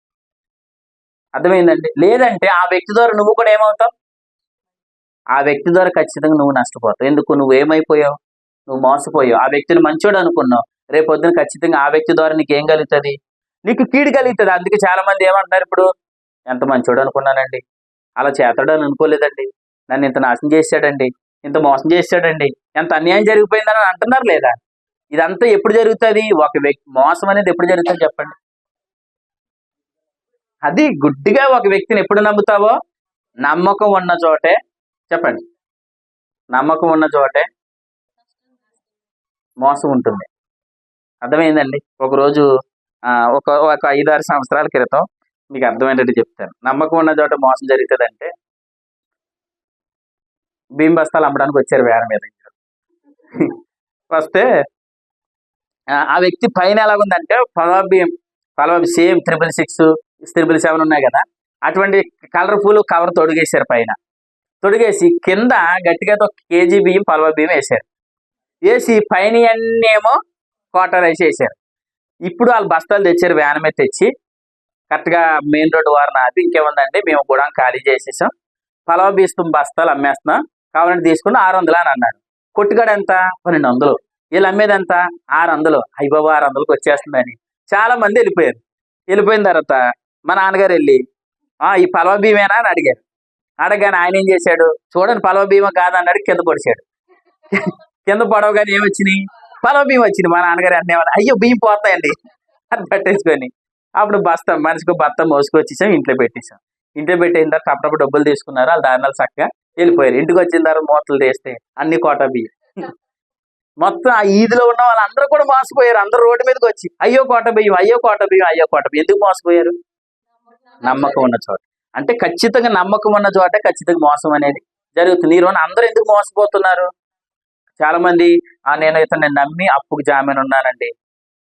అర్థమైందండి? లేదంటే ఆ వ్యక్తి ద్వారా నువ్వు కూడా ఏమవుతావు? ఆ వ్యక్తి ద్వారా ఖచ్చితంగా నువ్వు నష్టపోతావు. ఎందుకు? నువ్వేమైపోయావు? నువ్వు మోసపోయావు. ఆ వ్యక్తిని మంచోడు అనుకున్నావు. రేపొద్దున ఖచ్చితంగా ఆ వ్యక్తి ద్వారా నీకు ఏం కలుగుతుంది? నీకు కీడు కలుగుతుంది. అందుకే చాలా మంది ఏమంటున్నారు ఇప్పుడు, ఎంత మంచోడు అనుకున్నానండి, అలా చేతాడు అని అనుకోలేదండి, నన్ను ఇంత నాశనం చేశాడండి, ఇంత మోసం చేశాడండి, ఎంత అన్యాయం జరిగిపోయిందని అంటున్నారు లేదా? ఇదంతా ఎప్పుడు జరుగుతుంది? ఒక వ్యక్తి మోసం అనేది ఎప్పుడు జరుగుతుంది చెప్పండి? అది గుడ్డిగా ఒక వ్యక్తిని ఎప్పుడు నమ్ముతావో నమ్మకం ఉన్న చోటే, చెప్పండి, నమ్మకం ఉన్న చోటే మోసం ఉంటుంది. అర్థమైందండి? ఒకరోజు ఒక 5-6 సంవత్సరాల క్రితం మీకు అర్థమైనట్టు చెప్తాను. నమ్మకం ఉన్న చోట మోసం జరుగుతుందంటే బియ్యం బస్తాలు అమ్మడానికి వచ్చారు వేర మీద. వస్తే ఆ వ్యక్తి పైన ఎలాగుందంటే పలావ్ సేమ్ 666, 777 ఉన్నాయి కదా, అటువంటి కలర్ఫుల్ కవర్ తొడిగేశారు. పైన తొడిగేసి కింద గట్టిగా 1 కేజీ బియ్యం పలావ్ బియ్యం వేశారు. వేసి పైన అన్నీ ఏమో క్వార్టర్ రైస్ వేసారు. ఇప్పుడు వాళ్ళు బస్తాలు తెచ్చారు, వ్యాన్ మీద తెచ్చి కరెక్ట్గా మెయిన్ రోడ్డు వారిని ఆపి, ఇంకేముందండి మేము కూడా ఖాళీ చేసేసాం, పలావ్ బీస్తాం బస్తాలు అమ్మేస్తున్నాం, కావాలంటే తీసుకుని 600 అని అన్నాడు. కొట్టుగాడు ఎంత? 1200. వీళ్ళు అమ్మేది ఎంత? 600. అయ్యబాబు 600కి వచ్చేస్తుందని చాలా మంది వెళ్ళిపోయారు. వెళ్ళిపోయిన తర్వాత మా నాన్నగారు వెళ్ళి ఈ పలావ్ బియ్యమేనా అని అడిగారు. అడగానే ఆయన ఏం చేశాడు? చూడండి పలావ్ బియ్యం కాదన్నాడు, కింద పొడిచాడు. కింద పొడవగానే ఏమొచ్చినాయి? పలావ్ బియ్యం వచ్చింది. మా నాన్నగారు అన్నేమన్నా, అయ్యో బియ్యం పోతాయండి అని పట్టేసుకొని అప్పుడు బస్తా మనిషికి బత్త మోసుకొచ్చేసాం, ఇంట్లో పెట్టేసాం. ఇంట్లో పెట్టిన తర్వాత అప్పుడప్పుడు డబ్బులు తీసుకున్నారు. వాళ్ళు దారినాలు చక్కగా వెళ్ళిపోయారు. ఇంటికి వచ్చిన తర్వాత మూటలు తీస్తే అన్ని కోటా బియ్యం. మొత్తం ఆ ఈదిలో ఉన్న వాళ్ళందరూ కూడా మోసపోయారు. అందరూ రోడ్డు మీదకి వచ్చి అయ్యో కోట బియ్యం, అయ్యో కోట బియ్యం, అయ్యో కోట బియ్యం. ఎందుకు మోసపోయారు? నమ్మకం ఉన్న చోట. అంటే ఖచ్చితంగా నమ్మకం ఉన్న చోట ఖచ్చితంగా మోసం అనేది జరుగుతుంది. ఈరోజు అందరూ ఎందుకు మోసపోతున్నారు? చాలా మంది నేను ఇతన్ని నమ్మి అప్పుకు జామీన్ ఉన్నానండి,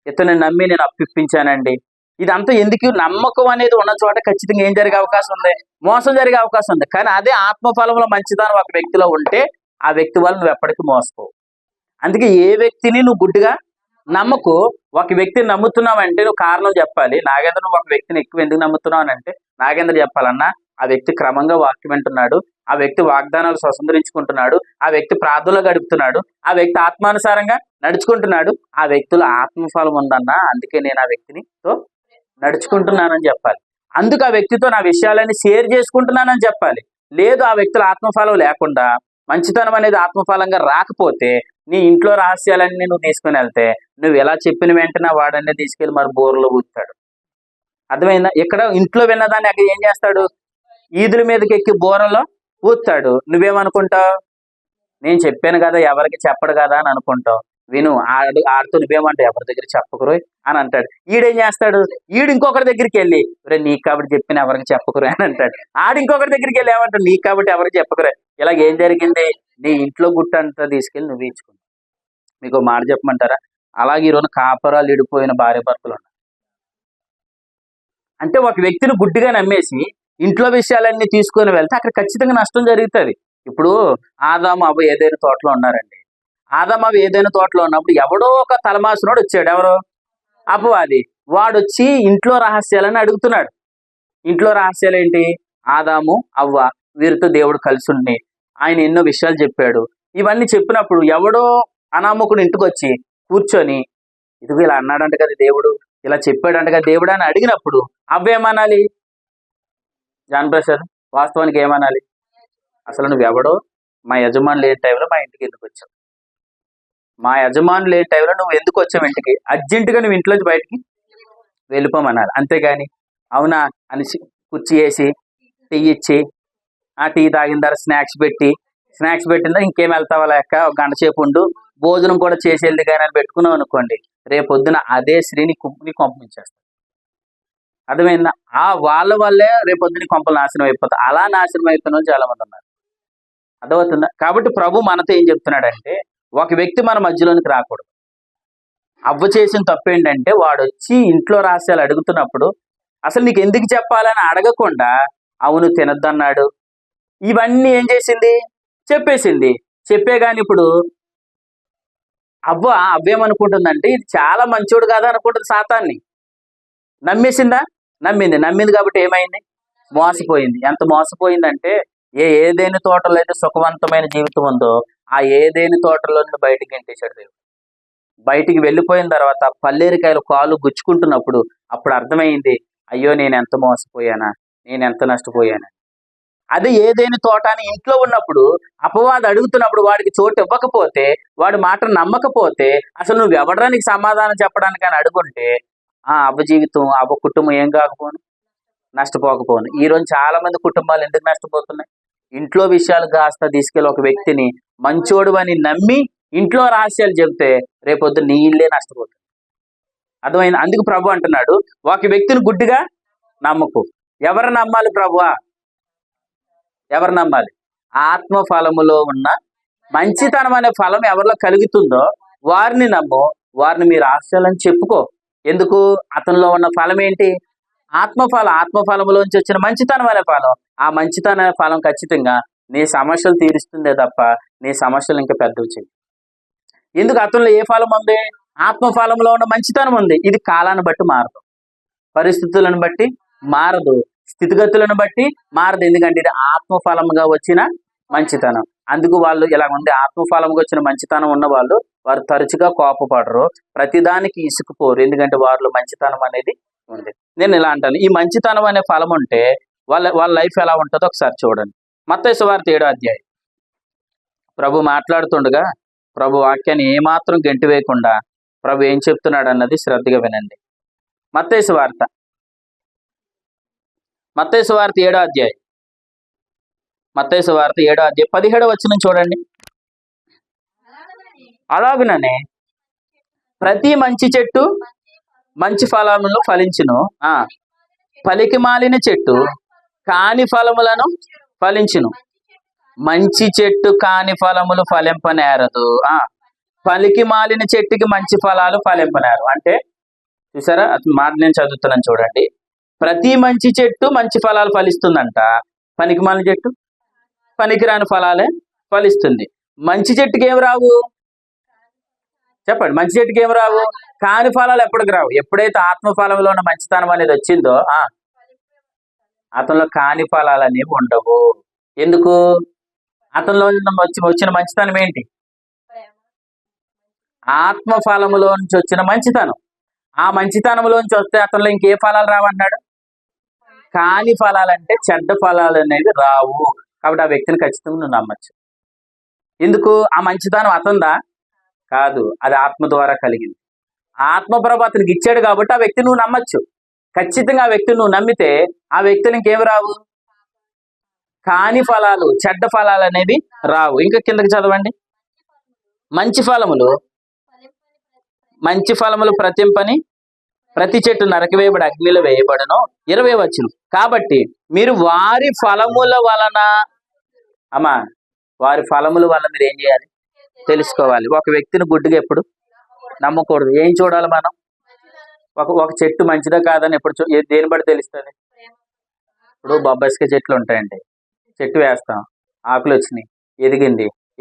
ఇతన్ని నమ్మి నేను అప్పు ఇప్పించానండి. ఇదంతా ఎందుకు? నమ్మకం అనేది ఉన్న చోట ఖచ్చితంగా ఏం జరిగే అవకాశం ఉంది? మోసం జరిగే అవకాశం ఉంది. కానీ అదే ఆత్మఫలంలో మంచిదనం ఒక వ్యక్తిలో ఉంటే ఆ వ్యక్తి వల్ల నువ్వు ఎప్పటికీ మోసపోవు. అందుకే ఏ వ్యక్తిని నువ్వు గుడ్డిగా నమ్మకు. ఒక వ్యక్తిని నమ్ముతున్నావంటే నువ్వు కారణం చెప్పాలి. నాగేంద్ర నువ్వు ఒక వ్యక్తిని ఎక్కువ ఎందుకు నమ్ముతున్నావు అని అంటే నాగేంద్ర చెప్పాలన్నా ఆ వ్యక్తి క్రమంగా వాక్యం వింటున్నాడు, ఆ వ్యక్తి వాగ్దానాలు స్వతంత్రించుకుంటున్నాడు, ఆ వ్యక్తి ప్రార్థనలో గడుపుతున్నాడు, ఆ వ్యక్తి ఆత్మానుసారంగా నడుచుకుంటున్నాడు, ఆ వ్యక్తిలో ఆత్మఫలం ఉందన్నా, అందుకే నేను ఆ వ్యక్తినితో నడుచుకుంటున్నానని చెప్పాలి. అందుకు ఆ వ్యక్తితో నా విషయాలన్నీ షేర్ చేసుకుంటున్నానని చెప్పాలి. లేదు ఆ వ్యక్తుల ఆత్మఫలం లేకుండా మంచితనం అనేది ఆత్మఫలంగా రాకపోతే నీ ఇంట్లో రహస్యాలన్నీ నువ్వు తీసుకుని వెళ్తే నువ్వు ఎలా చెప్పిన వెంటనే వాడన్నీ తీసుకెళ్లి మరి బోర్లో ఊతాడు. అర్థమైందా? ఇక్కడ ఇంట్లో విన్నదాన్ని అక్కడ ఏం చేస్తాడు, ఈదుల మీదకి ఎక్కి బోరలో ఊతాడు. నువ్వేమనుకుంటావు, నేను చెప్పాను కదా ఎవరికి చెప్పడు కదా అని అనుకుంటావు. విను, ఆడితో నువ్వేమంటావు, ఎవరి దగ్గర చెప్పకురు అని అంటాడు. ఈడేం చేస్తాడు, ఈడు ఇంకొకరి దగ్గరికి వెళ్ళి నీకు కాబట్టి చెప్పిన ఎవరికి చెప్పకురు అని అంటాడు. ఆడు ఇంకొకరి దగ్గరికి వెళ్ళి ఏమంటాడు, నీకు కాబట్టి ఎవరికి చెప్పకురే. ఇలాగ ఏం జరిగింది, నీ ఇంట్లో గుట్ట అంతా తీసుకెళ్ళి నువ్వు ఇచ్చుకున్నావు. మీకు మాట చెప్పమంటారా, అలాగే ఈరోజు కాపరాలు ఇడిపోయిన భార్య భర్తలు ఉన్నారు. అంటే ఒక వ్యక్తిని గుడ్డిగా నమ్మేసి ఇంట్లో విషయాలన్నీ తీసుకొని వెళ్తే అక్కడ ఖచ్చితంగా నష్టం జరుగుతుంది. ఇప్పుడు ఆదాము అవ్వ ఏదైనా తోటలో ఉన్నారండి. ఆదాము అవ్వ ఏదైనా తోటలో ఉన్నప్పుడు ఎవడో ఒక తలమాసినోడు వచ్చాడు. ఎవరో అపవాది. వాడు వచ్చి ఇంట్లో రహస్యాలని అడుగుతున్నాడు. ఇంట్లో రహస్యాలు ఏంటి, ఆదాము అవ్వ వీరితో దేవుడు కలిసి ఉండి ఆయన ఎన్నో విషయాలు చెప్పాడు. ఇవన్నీ చెప్పినప్పుడు ఎవడో అనామకుడు ఇంటికి వచ్చి కూర్చొని ఇదిగో ఇలా అన్నాడంట కదా దేవుడు, ఇలా చెప్పాడంట కదా దేవుడు అని అడిగినప్పుడు అవ్వేమనాలి, జాన్ ప్రసాద్ వాస్తవానికి ఏమనాలి, అసలు నువ్వెవడో, మా యజమానులు లేని టైంలో మా ఇంటికి ఎందుకు వచ్చావు, మా యజమానులు లేని టైంలో నువ్వు ఎందుకు వచ్చావు ఇంటికి, అర్జెంటుగా నువ్వు ఇంట్లోంచి బయటికి వెళ్ళిపోమన్నారు. అంతేగాని అవునా అని కుర్చీ వేసి టీ ఇచ్చి ఆ టీ తాగిన తర్వాత స్నాక్స్ పెట్టిన ఇంకేం వెళ్తావా లెక్క ఒక గంట సేపు ఉండు, భోజనం కూడా చేసి వెళ్ళి కానీ అని పెట్టుకున్నావు అనుకోండి, రేపొద్దున అదే స్త్రీని పంపించేస్తాడు. అర్థమైందా? ఆ వాళ్ళ వల్లే రేపొద్దున కొంపలు నాశనం అయిపోతాయి. అలా నాశనం అయిపోయిన వాళ్ళు చాలా మంది ఉన్నారు. అర్థమవుతుందా? కాబట్టి ప్రభు మనతో ఏం చెప్తున్నాడంటే, ఒక వ్యక్తి మన మధ్యలోనికి రాకూడదు. అవ్వ చేసిన తప్పు ఏంటంటే వాడు వచ్చి ఇంట్లో రహస్యాలు అడుగుతున్నప్పుడు అసలు నీకు ఎందుకు చెప్పాలని అడగకుండా అవును తినద్దన్నాడు, ఇవన్నీ ఏం చేసింది, చెప్పేసింది. చెప్పే కానీ ఇప్పుడు అవ్వేమనుకుంటుందంటే ఇది చాలా మంచోడు కాదా అనుకుంటుంది. సాతాన్ని నమ్మేసిందా, నమ్మింది కాబట్టి ఏమైంది, మోసపోయింది. ఎంత మోసపోయిందంటే ఏదేని తోటలో అయితే సుఖవంతమైన జీవితం ఉందో ఆ ఏదేని తోటలో నుండి బయటికి ఎంటేశాడు దేవుడు. బయటికి వెళ్ళిపోయిన తర్వాత పల్లేరికాయలు కాలు గుచ్చుకుంటున్నప్పుడు అప్పుడు అర్థమైంది, అయ్యో నేను ఎంత మోసపోయానా, నేను ఎంత నష్టపోయానా. అదే ఏదేని తోట అని ఇంట్లో ఉన్నప్పుడు అపవాది అడుగుతున్నప్పుడు వాడికి చోటు ఇవ్వకపోతే, వాడి మాట నమ్మకపోతే, అసలు నువ్వు ఎవడరా నీకు సమాధానం చెప్పడానికి అని అడుగుంటే అవ్వ జీవితం అవ్వ కుటుంబం ఏం కాకపోను, నష్టపోకపోను. ఈరోజు చాలా మంది కుటుంబాలు ఎందుకు నష్టపోతున్నాయి, ఇంట్లో విషయాలు కాస్త తీసుకెళ్ళి ఒక వ్యక్తిని మంచోడు అని నమ్మి ఇంట్లో రహస్యాలు చెబితే రేపొద్దు నీ ఇల్లే నష్టపోతుంది. అర్థమైంది? అందుకు ప్రభు అంటున్నాడు, ఒక వ్యక్తిని గుడ్డిగా నమ్మకు. ఎవరు నమ్మాలి ప్రభువా, ఎవరు నమ్మాలి, ఆత్మఫలములో ఉన్న మంచితనం అనే ఫలం ఎవరిలో కలుగుతుందో వారిని నమ్ము, వారిని మీ రహస్యాలని చెప్పుకో. ఎందుకు, అతనిలో ఉన్న ఫలం ఏంటి, ఆత్మఫలములోంచి వచ్చిన మంచితనం అనే ఫలం. ఆ మంచితనం అనే ఫలం ఖచ్చితంగా నీ సమస్యలు తీరుస్తుందే తప్ప నీ సమస్యలు ఇంకా పెద్దవి చేయి. ఎందుకు, అతనిలో ఏ ఫలం ఉంది, ఆత్మఫలంలో ఉన్న మంచితనం ఉంది. ఇది కాలాన్ని బట్టి మారదు, పరిస్థితులను బట్టి మారదు, స్థితిగతులను బట్టి మారదు. ఎందుకంటే ఇది ఆత్మఫలముగా వచ్చిన మంచితనం. అందుకు వాళ్ళు ఇలా ఉంది, ఆత్మఫలంగా వచ్చిన మంచితనం ఉన్న వాళ్ళు వారు తరచుగా కోపపడరు, ప్రతిదానికి ఇసుకుపోరు, ఎందుకంటే వారిలో మంచితనం అనేది ఉంది. నేను ఇలా అంటాను, ఈ మంచితనం అనే ఫలం ఉంటే వాళ్ళ లైఫ్ ఎలా ఉంటుందో ఒకసారి చూడండి. మత్తయి సువార్త 7వ అధ్యాయం. ప్రభు మాట్లాడుతుండగా ప్రభు వాక్యాన్ని ఏమాత్రం గెంటి వేయకుండా ప్రభు ఏం చెప్తున్నాడు అన్నది శ్రద్ధగా వినండి. మత్తయి సువార్త 7వ అధ్యాయం. మత్తయి సువార్త 7వ అధ్యాయం 17వ వచనం చూడండి. అలాగుననే ప్రతి మంచి చెట్టు మంచి ఫలములు ఫలించును, పలికి మాలిన చెట్టు కాని ఫలములను ఫలించును. మంచి చెట్టు కాని ఫలములు ఫలింపనేరదు, పలికి మాలిన చెట్టుకి మంచి ఫలాలు ఫలింపనేరు. అంటే చూసారా, మాట నేను చదువుతున్నాను చూడండి. ప్రతి మంచి చెట్టు మంచి ఫలాలు ఫలిస్తుందంట, పనికి మాలిన చెట్టు పనికిరాని ఫలాలే ఫలిస్తుంది. మంచి చెట్టుకి ఏం రావు చెప్పండి, మంచి చెట్టుకి ఏం రావు, కాని ఫలాలు ఎప్పటికి రావు. ఎప్పుడైతే ఆత్మఫలంలో ఉన్న మంచితనం అనేది వచ్చిందో అతనిలో కాని ఫలాలు అనేవి ఉండవు. ఎందుకు? అతనిలో వచ్చిన మంచితనం ఏంటి? ఆత్మ ఫలములో నుంచి వచ్చిన మంచితనం. ఆ మంచితనంలోంచి వస్తే అతనిలో ఇంకే ఫలాలు రావన్నాడు? కాని ఫలాలంటే చెడ్డ ఫలాలు అనేవి రావు. కాబట్టి ఆ వ్యక్తిని ఖచ్చితంగా నువ్వు నమ్మచ్చు. ఎందుకు? ఆ మంచితనం అతందా? కాదు, అది ఆత్మ ద్వారా కలిగింది. ఆత్మ ప్రభు అతనికి ఇచ్చాడు కాబట్టి ఆ వ్యక్తిని నువ్వు నమ్మచ్చు. ఖచ్చితంగా ఆ వ్యక్తిని నువ్వు నమ్మితే ఆ వ్యక్తులు ఇంకేమి రావు? కాని ఫలాలు, చెడ్డ ఫలాలు అనేవి రావు. ఇంకా కిందకి చదవండి. మంచి ఫలములు ప్రతింపని ప్రతి చెట్టు నరకవేయబడి అగ్నిలో వేయబడను. 20 వచ్చును. కాబట్టి మీరు వారి ఫలముల వలన, అమ్మా, వారి ఫలముల వలన మీరు ఏం చేయాలి? తెలుసుకోవాలి. ఒక వ్యక్తిని గుడ్డిగా ఎప్పుడు నమ్మకూడదు. ఏం చూడాలి మనం? ఒక చెట్టు మంచిదా కాదని ఎప్పుడు దేని బట్టి తెలుస్తుంది? ఇప్పుడు బొబ్బాయికాయ చెట్లు ఉంటాయండి. చెట్టు వేస్తాం, ఆకులు వచ్చినాయి,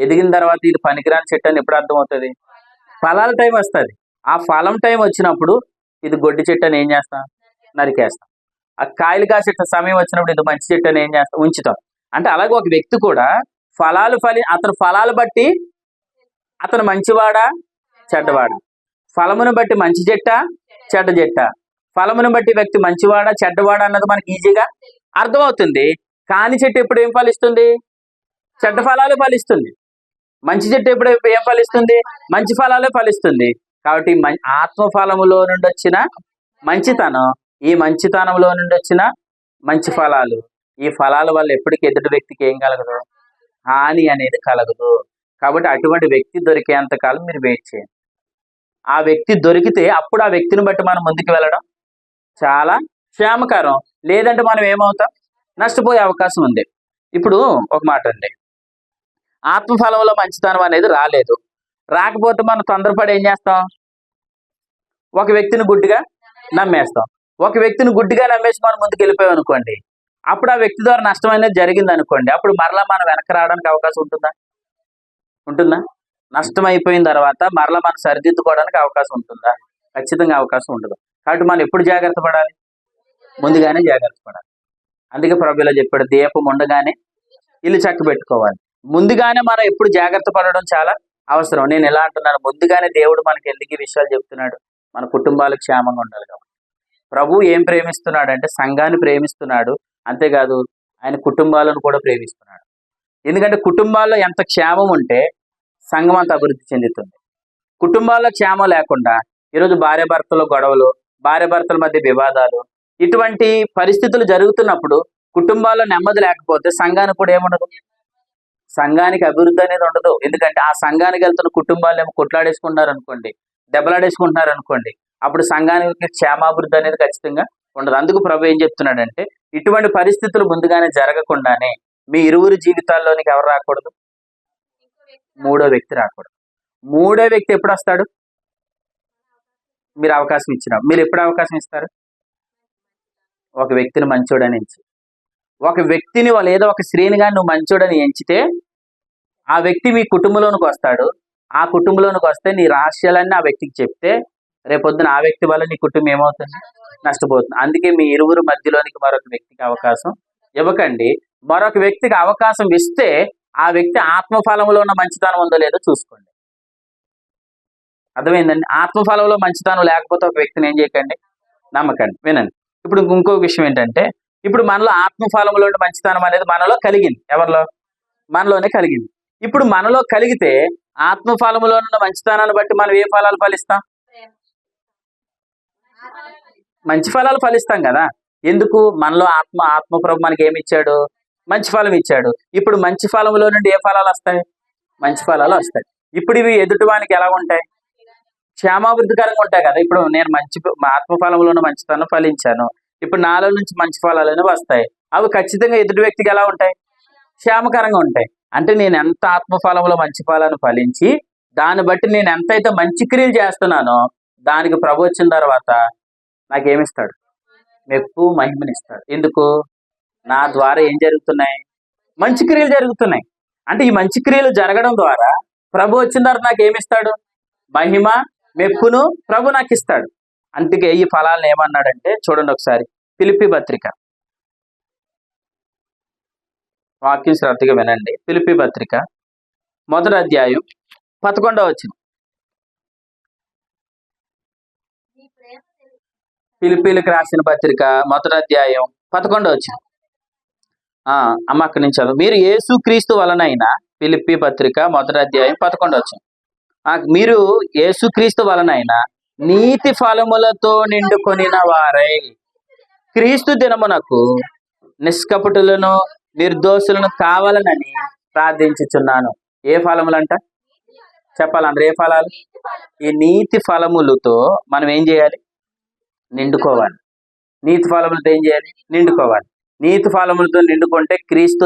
ఎదిగిన తర్వాత ఇది పనికిరాని చెట్టు అని ఎప్పుడు అర్థమవుతుంది? ఫలాల టైం వస్తుంది. ఆ ఫలం టైం వచ్చినప్పుడు ఇది గొడ్డి చెట్టు అని ఏం చేస్తాం? నరికేస్తాం. ఆ కాయలు కాసే సమయం వచ్చినప్పుడు ఇది మంచి చెట్టు అని ఏం చేస్తాం? ఉంచుతాం. అంటే అలాగే ఒక వ్యక్తి కూడా అతని ఫలాలు బట్టి అతను మంచివాడా చెడ్డవాడా? ఫలమును బట్టి మంచి చెట్టా చెడ్డ చెట్టా? ఫలమును బట్టి వ్యక్తి మంచివాడా చెడ్డవాడా అన్నది మనకి ఈజీగా అర్థమవుతుంది. కాని చెట్టు ఎప్పుడు ఏం ఫలిస్తుంది? చెడ్డ ఫలాలు ఫలిస్తుంది. మంచి చెట్టు ఎప్పుడు ఏం ఫలిస్తుంది? మంచి ఫలాలే ఫలిస్తుంది. కాబట్టి ఆత్మ ఫలములో నుండి వచ్చిన మంచితనం, ఈ మంచితనంలో నుండి వచ్చిన మంచి ఫలాలు, ఈ ఫలాల వల్ల ఎప్పటికీ ఎదుటి వ్యక్తికి ఏం కలగదు? హాని అనేది కలగదు. కాబట్టి అటువంటి వ్యక్తి దొరికేంత కాలం మీరు వెయిట్ చేయండి. ఆ వ్యక్తి దొరికితే అప్పుడు ఆ వ్యక్తిని బట్టి మనం ముందుకు వెళ్ళడం చాలా క్షేమకరం. లేదంటే మనం ఏమవుతాం? నష్టపోయే అవకాశం ఉంది. ఇప్పుడు ఒక మాట అండి, ఆత్మఫలంలో మంచితనం అనేది రాలేదు. రాకపోతే మనం తొందరపడి ఏం చేస్తాం? ఒక వ్యక్తిని గుడ్డిగా నమ్మేస్తాం. ఒక వ్యక్తిని గుడ్డిగా నమ్మేసి మనం ముందుకు వెళ్ళిపోయాం అనుకోండి, అప్పుడు ఆ వ్యక్తి ద్వారా నష్టం అనేది జరిగింది అనుకోండి, అప్పుడు మరలా మనం వెనక్కి రావడానికి అవకాశం ఉంటుందా? నష్టం అయిపోయిన తర్వాత మరలా మనం సరిదిద్దుకోవడానికి అవకాశం ఉంటుందా? ఖచ్చితంగా అవకాశం ఉండదు. కాబట్టి మనం ఎప్పుడు జాగ్రత్త పడాలి? ముందుగానే జాగ్రత్త పడాలి. అందుకే ప్రభువులో చెప్పాడు, దీపం ఉండగానే ఇల్లు చక్క పెట్టుకోవాలి. ముందుగానే మనం ఎప్పుడు జాగ్రత్త పడడం చాలా అవసరం. నేను ఎలా అంటున్నాను? ముందుగానే దేవుడు మనకి ఎందుకు ఈ విషయాలు చెప్తున్నాడు? మన కుటుంబాలు క్షేమంగా ఉండాలి కాబట్టి. ప్రభు ఏం ప్రేమిస్తున్నాడు అంటే సంఘాన్ని ప్రేమిస్తున్నాడు. అంతేకాదు ఆయన కుటుంబాలను కూడా ప్రేమిస్తున్నాడు. ఎందుకంటే కుటుంబాల్లో ఎంత క్షేమం ఉంటే సంఘం అంత అభివృద్ధి చెందుతుంది. కుటుంబాల్లో క్షేమం లేకుండా ఈరోజు భార్యాభర్తల గొడవలు, భార్యాభర్తల మధ్య వివాదాలు, ఇటువంటి పరిస్థితులు జరుగుతున్నప్పుడు కుటుంబాల్లో నెమ్మది లేకపోతే సంఘానికి కూడా ఏముండదు? సంఘానికి అభివృద్ధి అనేది ఉండదు. ఎందుకంటే ఆ సంఘానికి వెళ్తున్న కుటుంబాలు ఏమో కొట్లాడేసుకుంటున్నారు అనుకోండి, దెబ్బలాడేసుకుంటున్నారు అనుకోండి, అప్పుడు సంఘానికి క్షేమాభివృద్ధి అనేది ఖచ్చితంగా ఉండదు. అందుకు ప్రభు ఏం చెప్తున్నాడంటే, ఇటువంటి పరిస్థితులు ముందుగానే జరగకుండానే మీ ఇరువురు జీవితాల్లోనికి ఎవరు రాకూడదు? మూడో వ్యక్తి రాకూడదు. మూడో వ్యక్తి ఎప్పుడు వస్తాడు? మీరు అవకాశం ఇచ్చిన. మీరు ఎప్పుడు అవకాశం ఇస్తారు? ఒక వ్యక్తిని మంచోడని ఎంచి, ఒక వ్యక్తిని లేదా ఒక స్త్రీనిగా నువ్వు మంచోడని ఎంచితే ఆ వ్యక్తి మీ కుటుంబంలోనికి వస్తాడు. ఆ కుటుంబంలోనికి వస్తే నీ రహస్యాలన్నీ ఆ వ్యక్తికి చెప్తే రేపొద్దున ఆ వ్యక్తి వల్ల నీ కుటుంబం ఏమవుతుంది? నష్టపోతుంది. అందుకే మీ ఇరువురు మధ్యలోనికి మరొక వ్యక్తికి అవకాశం ఇవ్వకండి. మరొక వ్యక్తికి అవకాశం ఇస్తే ఆ వ్యక్తి ఆత్మఫలంలో ఉన్న మంచితనం ఉందో లేదో చూసుకోండి. అర్థమైందండి? ఆత్మఫలంలో మంచితనం లేకపోతే ఒక వ్యక్తిని ఏం చేయకండి? నమ్మకండి. వినండి. ఇప్పుడు ఇంకో విషయం ఏంటంటే, ఇప్పుడు మనలో ఆత్మఫలంలో మంచితనం అనేది మనలో కలిగింది. ఎవరిలో? మనలోనే కలిగింది. ఇప్పుడు మనలో కలిగితే ఆత్మఫలంలో ఉన్న మంచితనాన్ని బట్టి మనం ఏ ఫలాలు ఫలిస్తాం? మంచి ఫలాలు ఫలిస్తాం కదా. ఎందుకు? మనలో ఆత్మప్రభు మనకి ఏమి ఇచ్చాడు? మంచి ఫలం ఇచ్చాడు. ఇప్పుడు మంచి ఫలంలో నుండి ఏ ఫలాలు వస్తాయి? మంచి ఫలాలు వస్తాయి. ఇప్పుడు ఇవి ఎదుటివానికి ఎలా ఉంటాయి? క్షేమాభివృద్ధికరంగా ఉంటాయి కదా. ఇప్పుడు నేను ఆత్మఫలంలో ఉన్న మంచితనం ఫలించాను, ఇప్పుడు నాలో నుంచి మంచి ఫలాలు వస్తాయి. అవి ఖచ్చితంగా ఎదుటి వ్యక్తికి ఎలా ఉంటాయి? క్షేమకరంగా ఉంటాయి. అంటే నేను ఎంత ఆత్మఫలంలో మంచి ఫలాన్ని ఫలించి దాన్ని బట్టి నేను ఎంతైతే మంచి క్రియలు చేస్తున్నానో దానికి ప్రభు వచ్చిన తర్వాత నాకేమిస్తాడు? మెప్పు మహిమనిస్తాడు. ఎందుకు? నా ద్వారా ఏం జరుగుతున్నాయి? మంచి క్రియలు జరుగుతున్నాయి. అంటే ఈ మంచి క్రియలు జరగడం ద్వారా ప్రభు వచ్చిన తర్వాత నాకు ఏమిస్తాడు? మహిమ మెప్పును ప్రభు నాకు ఇస్తాడు. అందుకే ఈ ఫలాలను ఏమన్నాడంటే చూడండి ఒకసారి, ఫిలిప్పీ పత్రిక వాక్యం శ్రద్ధగా వినండి. ఫిలిప్పీ పత్రిక 1వ అధ్యాయం 11వ వచనం. ఫిలిప్పీలకు రాసిన పత్రిక 1వ అధ్యాయం 11వ వచనం. అమ్మ అక్కడి నుంచి చదువు. మీరు యేసుక్రీస్తు వలనైనా, ఫిలిప్పీ పత్రిక 1వ అధ్యాయం 11వ వచనం. మీరు యేసుక్రీస్తు వలనైనా నీతి ఫలములతో నిండుకొనిన వారై క్రీస్తు దినమునకు నిష్కపటులను నిర్దోషులను కావాలనని ప్రార్థించుచున్నాను. ఏ ఫలములంట చెప్పాలి అందరూ? ఏ ఫలాలు? ఈ నీతి ఫలములతో మనం ఏం చేయాలి? నిండుకోవాలి. నీతి ఫలములతో ఏం చేయాలి? నిండుకోవాలి. నీతి ఫలములతో నిండుకుంటే క్రీస్తు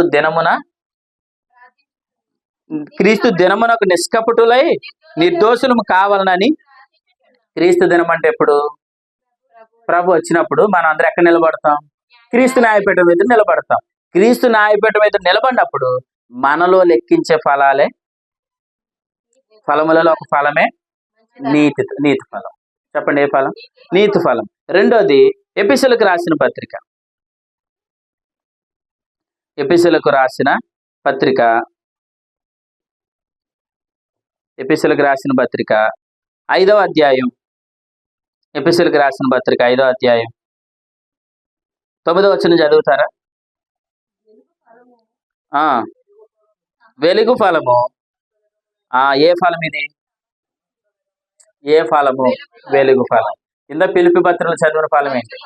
దినమునకు నిష్కపటులై నిర్దోషులము కావాలనని. క్రీస్తు దినం అంటే ఎప్పుడు? ప్రభు వచ్చినప్పుడు మనం అందరూ ఎక్కడ నిలబడతాం? క్రీస్తు న్యాయపీఠం మీద నిలబడతాం. క్రీస్తు న్యాయపీఠం మీద నిలబడినప్పుడు మనలో లెక్కించే ఫలములలో ఒక ఫలమే నీతి ఫలం. చెప్పండి ఏ ఫలం? నీతి ఫలం. రెండోది ఎఫెసీయులకు రాసిన పత్రిక. ఎఫెసీయులకు రాసిన పత్రిక 5వ అధ్యాయం. ఎఫెసీయులకు రాసిన పత్రిక 5వ అధ్యాయం 9వ వచనం చదువుతారా? వెలుగు ఫలము. ఏ ఫలం ఇది? ఏ ఫలము? వెలుగు ఫలం. కింద ఫిలిప్పీ పత్రికలో చదివిన ఫలం ఏంటి?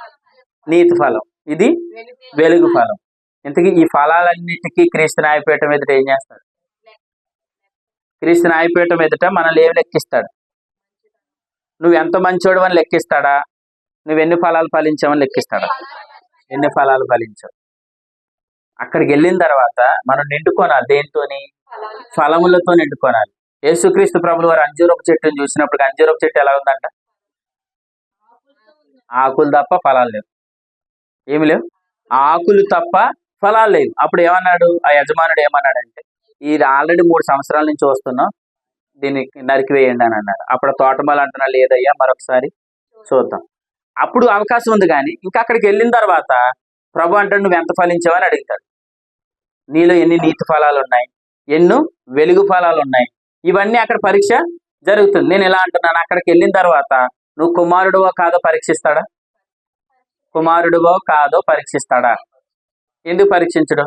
నీతి ఫలం. ఇది వెలుగు ఫలం. ఇంతకీ ఈ ఫలాలన్నిటికీ క్రీస్తు న్యాయపీఠం ఎదుట ఏం చేస్తాడు? క్రీస్తు న్యాయపీఠం ఎదుట మనల్ని ఏమి లెక్కిస్తాడు? నువ్వు ఎంత మంచోడు అని లెక్కిస్తాడా? నువ్వు ఎన్ని ఫలాలు ఫలించావని లెక్కిస్తాడా? ఎన్ని ఫలాలు ఫలించావు? అక్కడికి వెళ్ళిన తర్వాత మనం నిండుకోనాలి. దేంతోని? ఫలములతో నిండుకోనాలి. యేసుక్రీస్తు ప్రభులు వారు అంజూరపు చెట్టును చూసినప్పుడు అంజూరపు చెట్టు ఎలా ఉందంట? ఆకులు తప్ప ఫలాలు లేవు. ఏమి లేవు? ఆకులు తప్ప ఫలాలు లేవు. అప్పుడు ఏమన్నాడు ఆ యజమానుడు? ఏమన్నాడంటే, ఇది ఆల్రెడీ 3 సంవత్సరాల నుంచి వస్తున్నాం, దీన్ని నరికివేయండి అని అన్నాడు. అప్పుడు తోటమాల అంటున్నా, లేదయ్యా మరొకసారి చూద్దాం. అప్పుడు అవకాశం ఉంది. కానీ ఇంకా అక్కడికి వెళ్ళిన తర్వాత ప్రభు అంటాడు, నువ్వు ఎంత ఫలించావని అడుగుతాడు. నీలో ఎన్ని నీతి ఫలాలు ఉన్నాయి, ఎన్నో వెలుగు ఫలాలు ఉన్నాయి, ఇవన్నీ అక్కడ పరీక్ష జరుగుతుంది. నేను ఎలా అంటున్నాను, అక్కడికి వెళ్ళిన తర్వాత నువ్వు కుమారుడువో కాదో పరీక్షిస్తాడా? కుమారుడువో కాదో పరీక్షిస్తాడా? ఎందుకు పరీక్షించడు?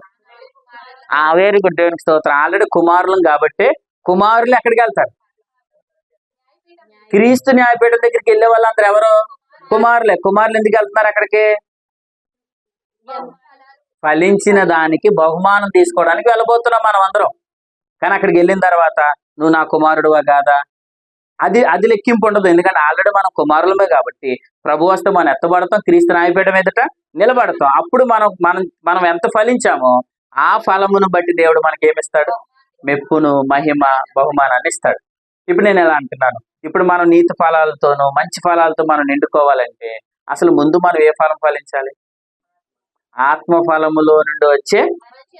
వెరీ గుడ్, దేవునికి స్తోత్రం. ఆల్రెడీ కుమారులం కాబట్టి కుమారులు ఎక్కడికి వెళ్తారు? క్రీస్తు న్యాయపీఠం దగ్గరికి వెళ్ళే వాళ్ళందరూ ఎవరు? కుమారులే. కుమారులు ఎందుకు వెళ్తున్నారు అక్కడికి? ఫలించిన దానికి బహుమానం తీసుకోవడానికి వెళ్ళబోతున్నాం మనం అందరం. కానీ అక్కడికి వెళ్ళిన తర్వాత నువ్వు నా కుమారుడువా కాదా, అది లెక్కింపు ఉండదు. ఎందుకంటే ఆల్రెడీ మనం కుమారులమే కాబట్టి ప్రభు వస్తే మనం ఎత్తబడతాం, క్రీస్తు న్యాయపీఠం ఎదుట నిలబడతాం. అప్పుడు మనం ఎంత ఫలించామో ఆ ఫలమును బట్టి దేవుడు మనకి ఏమిస్తాడు? మెప్పును, మహిమ, బహుమానాన్ని ఇస్తాడు. ఇప్పుడు నేను ఎలా అంటున్నాను, ఇప్పుడు మనం నీతి ఫలాలతోనూ మంచి ఫలాలతో మనం నిండుకోవాలంటే అసలు ముందు మనం ఏ ఫలం ఫలించాలి? ఆత్మ ఫలములో నుండి వచ్చే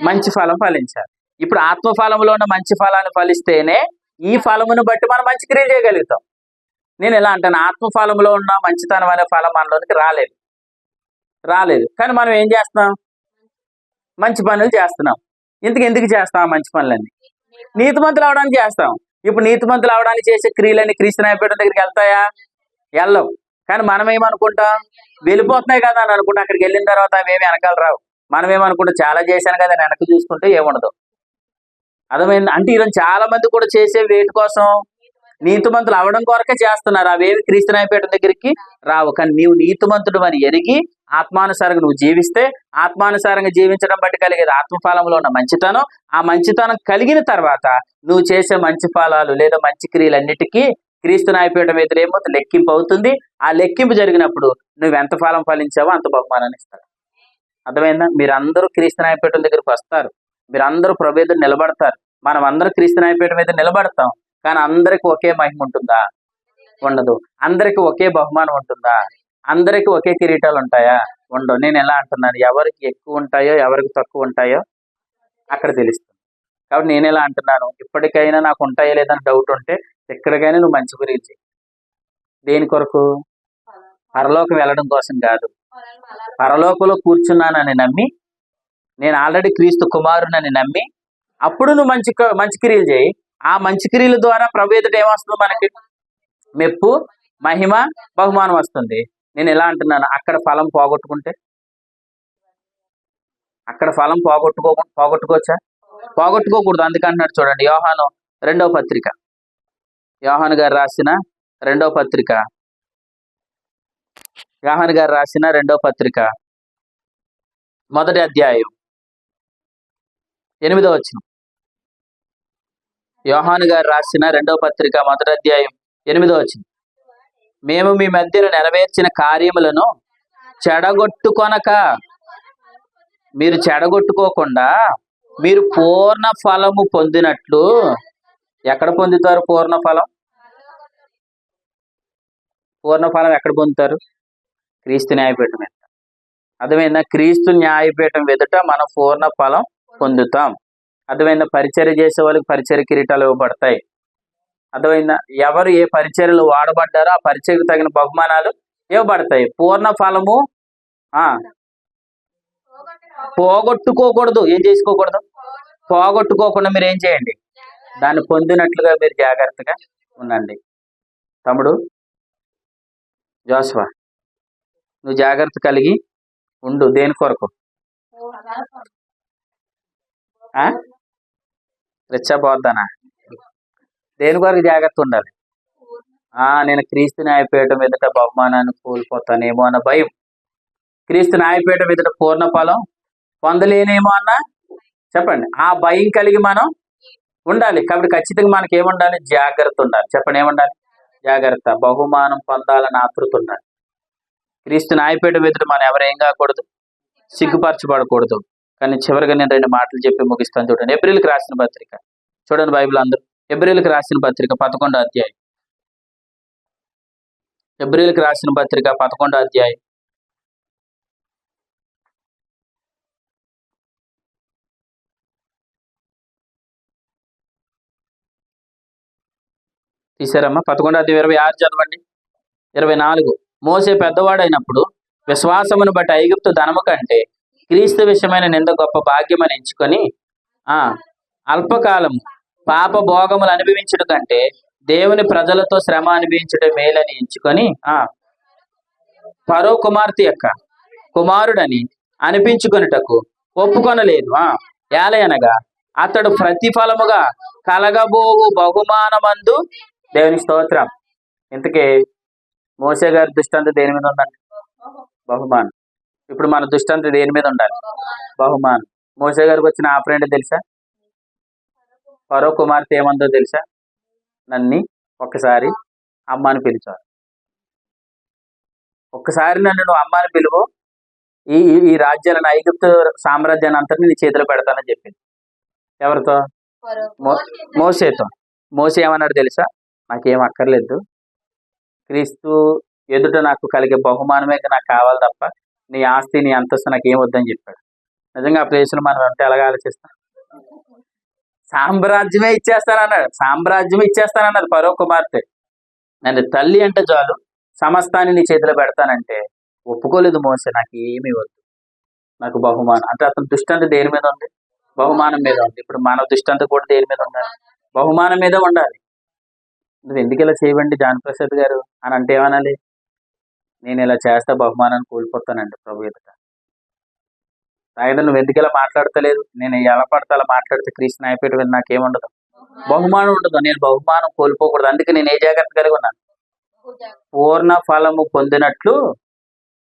మంచి ఫలం ఫలించాలి. ఇప్పుడు ఆత్మ ఫలములో ఉన్న మంచి ఫలాన్ని ఫలిస్తేనే ఈ ఫలమును బట్టి మనం మంచి క్రియ చేయగలుగుతాం. నేను ఎలా అంటాను, ఆత్మ ఫలంలో ఉన్న మంచితనం అనే ఫలం మనలోనికి రాలేదు. కానీ మనం ఏం చేస్తున్నాం? మంచి పనులు చేస్తున్నాం. ఎందుకు చేస్తాం మంచి పనులన్నీ? నీతిమంతులు అవడానికి చేస్తాం. ఇప్పుడు నీతిమంతులు అవడానికి చేసే క్రియలన్నీ క్రీస్తు న్యాయపీఠం దగ్గరికి వెళ్తాయా? వెళ్ళవు. కానీ మనం ఏమనుకుంటాం? వెళ్ళిపోతున్నాయి కదా అని అనుకుంటాం. అక్కడికి వెళ్ళిన తర్వాత అవేమి వెనకాల రావు. మనం ఏమనుకుంటాం, చాలా చేశాను కదా అని వెనక్కి చూసుకుంటే ఏముండదు. అర్థమైంది? అంటే ఈరోజు చాలా మంది కూడా చేసే వేటి కోసం? నీతిమంతులు అవడం కొరకే చేస్తున్నారు. అవేవి క్రీస్తు న్యాయపీఠం దగ్గరికి రావు. కానీ నీవు నీతిమంతుడు అని ఎరిగి ఆత్మానుసారంగా నువ్వు జీవిస్తే, ఆత్మానుసారంగా జీవించడం బట్టి కలిగేది ఆత్మఫలంలో ఉన్న మంచితనం. ఆ మంచితనం కలిగిన తర్వాత నువ్వు చేసే మంచి ఫలాలు లేదా మంచి క్రియలన్నిటికీ క్రీస్తు న్యాయపీఠం ఎదురేమో లెక్కింపు అవుతుంది. ఆ లెక్కింపు జరిగినప్పుడు నువ్వు ఎంత ఫలం ఫలించావో అంత బహుమానాన్ని ఇస్తాడు. అర్థమైందా? మీరందరూ క్రీస్తు న్యాయపీఠం దగ్గరికి వస్తారు, మీరందరూ ప్రభు ఎదురు నిలబడతారు, మనం అందరూ క్రీస్తు న్యాయపీఠం మీద నిలబడతాం. కానీ అందరికి ఒకే మహిమ ఉంటుందా? ఉండదు. అందరికి ఒకే బహుమానం ఉంటుందా? అందరికి ఒకే కిరీటాలు ఉంటాయా? ఉండవు. నేను ఎలా అంటున్నాను, ఎవరికి ఎక్కువ ఉంటాయో ఎవరికి తక్కువ ఉంటాయో అక్కడ తెలుస్తుంది. కాబట్టి నేను ఎలా అంటున్నాను, ఇప్పటికైనా నాకు ఉంటాయో లేదని డౌట్ ఉంటే ఎక్కడికైనా నువ్వు మంచి గురించి. దేని కొరకు? పరలోకం వెళ్ళడం కోసం కాదు, పరలోకంలో కూర్చున్నానని నమ్మి నేను ఆల్రెడీ క్రీస్తు కుమారునని నమ్మి అప్పుడు నువ్వు మంచి మంచి క్రియలు చేయి. ఆ మంచి క్రియల ద్వారా ప్రభు ఎదుట ఏమొస్తుంది? మనకి మెప్పు, మహిమ, బహుమానం వస్తుంది. నేను ఎలా అంటున్నాను, అక్కడ ఫలం పోగొట్టుకుంటే, అక్కడ ఫలం పోగొట్టుకోవచ్చా? పోగొట్టుకోకూడదు. అందుకంటున్నాడు చూడండి, యోహాను గారు రాసిన రెండవ పత్రిక మొదటి అధ్యాయం 8వ వచనం. యోహాను గారు రాసిన రెండవ పత్రిక మొదటి అధ్యాయం 8వ వచనం. మేము మీ మధ్యన నెరవేర్చిన కార్యములను చెడగొట్టుకొనక, మీరు చెడగొట్టుకోకుండా మీరు పూర్ణ ఫలము పొందినట్లు. ఎక్కడ పొందుతారు పూర్ణ ఫలం? పూర్ణ ఫలం ఎక్కడ పొందుతారు? క్రీస్తు న్యాయపీఠం ఎదుట. అర్థమైందా? క్రీస్తు న్యాయపీఠం ఎదుట మనం పూర్ణ ఫలం పొందుతాం. అర్థమైందా? పరిచర్య చేసే వాళ్ళకి పరిచర్య కిరీటాలు ఇవ్వబడతాయి. అర్థమైందా? ఎవరు ఏ పరిచర్యలు వాడబడ్డారో ఆ పరిచర్యకు తగిన బహుమానాలు ఇవ్వబడతాయి. పూర్ణ ఫలము పోగొట్టుకోకూడదు. ఏం చేసుకోకూడదు? పోగొట్టుకోకుండా మీరు ఏం చేయండి? దాన్ని పొందినట్లుగా మీరు జాగ్రత్తగా ఉండండి. తమ్ముడు జోస్వా, నువ్వు జాగ్రత్త కలిగి ఉండు. దేని కొరకు? రెచ్చబోద్దానా? దేని కొరకు జాగ్రత్త ఉండాలి? నేను క్రీస్తు న్యాయపీఠం ఎదుట బహుమానాన్ని కోల్పోతానేమో అన్న భయం. క్రీస్తు న్యాయపీఠం ఎదుట పూర్ణ ఫలం పొందలేనేమో అన్న చెప్పండి. ఆ భయం కలిగి మనం ఉండాలి. కాబట్టి ఖచ్చితంగా మనకి ఏముండాలి? జాగ్రత్త ఉండాలి. చెప్పండి, ఏముండాలి? జాగ్రత్త. బహుమానం పొందాలని ఆతృత ఉండాలి. క్రీస్తు న్యాయపీఠం ఎదుట మనం ఎవరేం కాకూడదు? సిగ్గుపరచబడకూడదు. కానీ చివరిగా నేను 2 మాటలు చెప్పి ముగిస్తాను. చూడండి, ఎబ్రిల్కి రాసిన పత్రిక చూడండి. బైబిల్ అందరూ ఎబ్రిల్కి రాసిన పత్రిక 11వ అధ్యాయం. ఎబ్రిల్కి రాసిన పత్రిక 11వ అధ్యాయం 11వ అధ్యాయం 26 చదవండి. 24. మోసే పెద్దవాడైనప్పుడు విశ్వాసమును బట్టి ఐగుప్తు ధనము కంటే క్రీస్తు విషయమైన నింద గొప్ప భాగ్యమని ఎంచుకొని అల్పకాలం పాప భోగములు అనుభవించడం కంటే దేవుని ప్రజలతో శ్రమ అనుభవించడం మేలని ఎంచుకొని ఫరో కుమార్తె యొక్క కుమారుడని అనిపించుకొనుటకు ఒప్పుకొనలేదు. ఏలయనగా అతడు ప్రతిఫలముగా కలగబోవు బహుమానమందు దేవుని స్తోత్రం. ఇంతకీ మోసే గారి దృష్టాంతం దేని మీద ఉందండి? బహుమానం. ఇప్పుడు మన దృష్టాంతం దేని మీద ఉండాలి? బహుమానం. మోసే గారికి వచ్చిన ఆ ఫ్రెండ్ తెలుసా? ఫరో కుమార్తె ఏమందో తెలుసా? నన్ను ఒక్కసారి అమ్మాని పిలిచారు. ఒక్కసారి నన్ను నువ్వు అమ్మాని పిలువు, ఈ రాజ్యాలను, ఐగుప్తు సామ్రాజ్యాన్ని అంతటిని నీ చేతిలో పెడతానని చెప్పింది. ఎవరితో? మోసేతో. మోసే ఏమన్నాడు తెలుసా? నాకేం అక్కర్లేదు, క్రీస్తు ఎదుట నాకు కలిగే బహుమానమే నాకు కావాలి తప్ప నీ ఆస్తి, నీ అంతస్తు నాకు ఏం వద్దని చెప్పాడు. నిజంగా ఆ ప్లేస్లో మనం అంటే ఎలాగ ఆలోచిస్తాం? సామ్రాజ్యమే ఇచ్చేస్తానన్నది ఫరో కుమార్తె. నన్ను తల్లి అంటే చాలు, సమస్తాన్ని నీ చేతిలో పెడతానంటే ఒప్పుకోలేదు మోసే. నాకు ఏమీ వద్దు, నాకు బహుమానం. అంటే అతని దృష్టి దేని మీద ఉంది? బహుమానం మీద ఉంది. ఇప్పుడు మన దృష్టి కూడా దేని మీద ఉండాలి? బహుమానం మీద ఉండాలి. నువ్వు ఎందుకు ఇలా చేయవండి జానప్రసాద్ గారు అని అంటే ఏమనాలి? నేను ఇలా చేస్తా బహుమానాన్ని కోల్పోతానండి ప్రభు ఎదుట. అయితే నువ్వు ఎందుకు ఇలా మాట్లాడతలేదు? నేను ఎలా పడితే అలా మాట్లాడితే క్రీస్తు న్యాయపీఠం మీద నాకేముండదు? బహుమానం ఉండదు. నేను బహుమానం కోల్పోకూడదు. అందుకే నేను ఏ జాగ్రత్త కలిగి ఉన్నాను? పూర్ణ ఫలము పొందినట్లు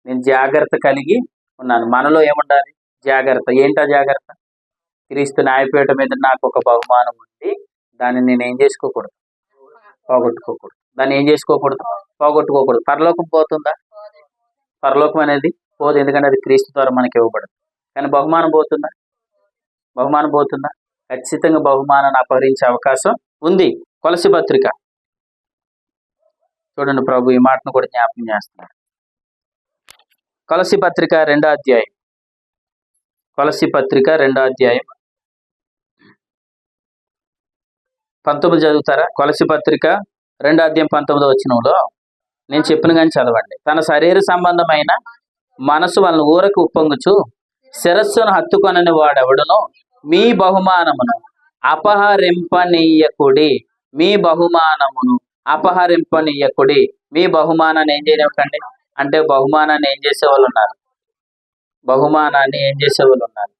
నేను జాగ్రత్త కలిగి ఉన్నాను. మనలో ఏముండాలి? జాగ్రత్త. ఏంటా జాగ్రత్త? క్రీస్తు న్యాయపీఠం మీద నాకు ఒక బహుమానం ఉంది, దాన్ని నేను ఏం చేసుకోకూడదు? పోగొట్టుకోకూడదు. దాన్ని ఏం చేసుకోకూడదు? పోగొట్టుకోకూడదు. పరలోకం పోతుందా? పరలోకం అనేది పోదు, ఎందుకంటే అది క్రీస్తు ద్వారా మనకి ఇవ్వబడదు. కానీ బహుమానం పోతుందా? బహుమానం పోతుందా? ఖచ్చితంగా బహుమానాన్ని అపహరించే అవకాశం ఉంది. కొలసి పత్రిక చూడండి, ప్రభు ఈ మాటను కూడా జ్ఞాపకం చేస్తున్నారు. కొలసి పత్రిక 2వ అధ్యాయం. కొలసి పత్రిక 2వ అధ్యాయం 19 చదువుతారా? కొలసి పత్రిక 2వ అధ్యాయం 19వ వచనంలో నేను చెప్పిన కానీ చదవండి. తన శరీర సంబంధమైన మనసు వలన ఊరకు ఉప్పొంగుచు శిరస్సును హత్తుకొనని వాడెవడును మీ బహుమానమును అపహరింపనీయకుడి. మీ బహుమానమును అపహరింపనీయకుడి. మీ బహుమానాన్ని ఏం చేయనివ్వకండి. అంటే బహుమానాన్ని ఏం చేసేవాళ్ళు ఉన్నారు? బహుమానాన్ని ఏం చేసేవాళ్ళు ఉన్నారు?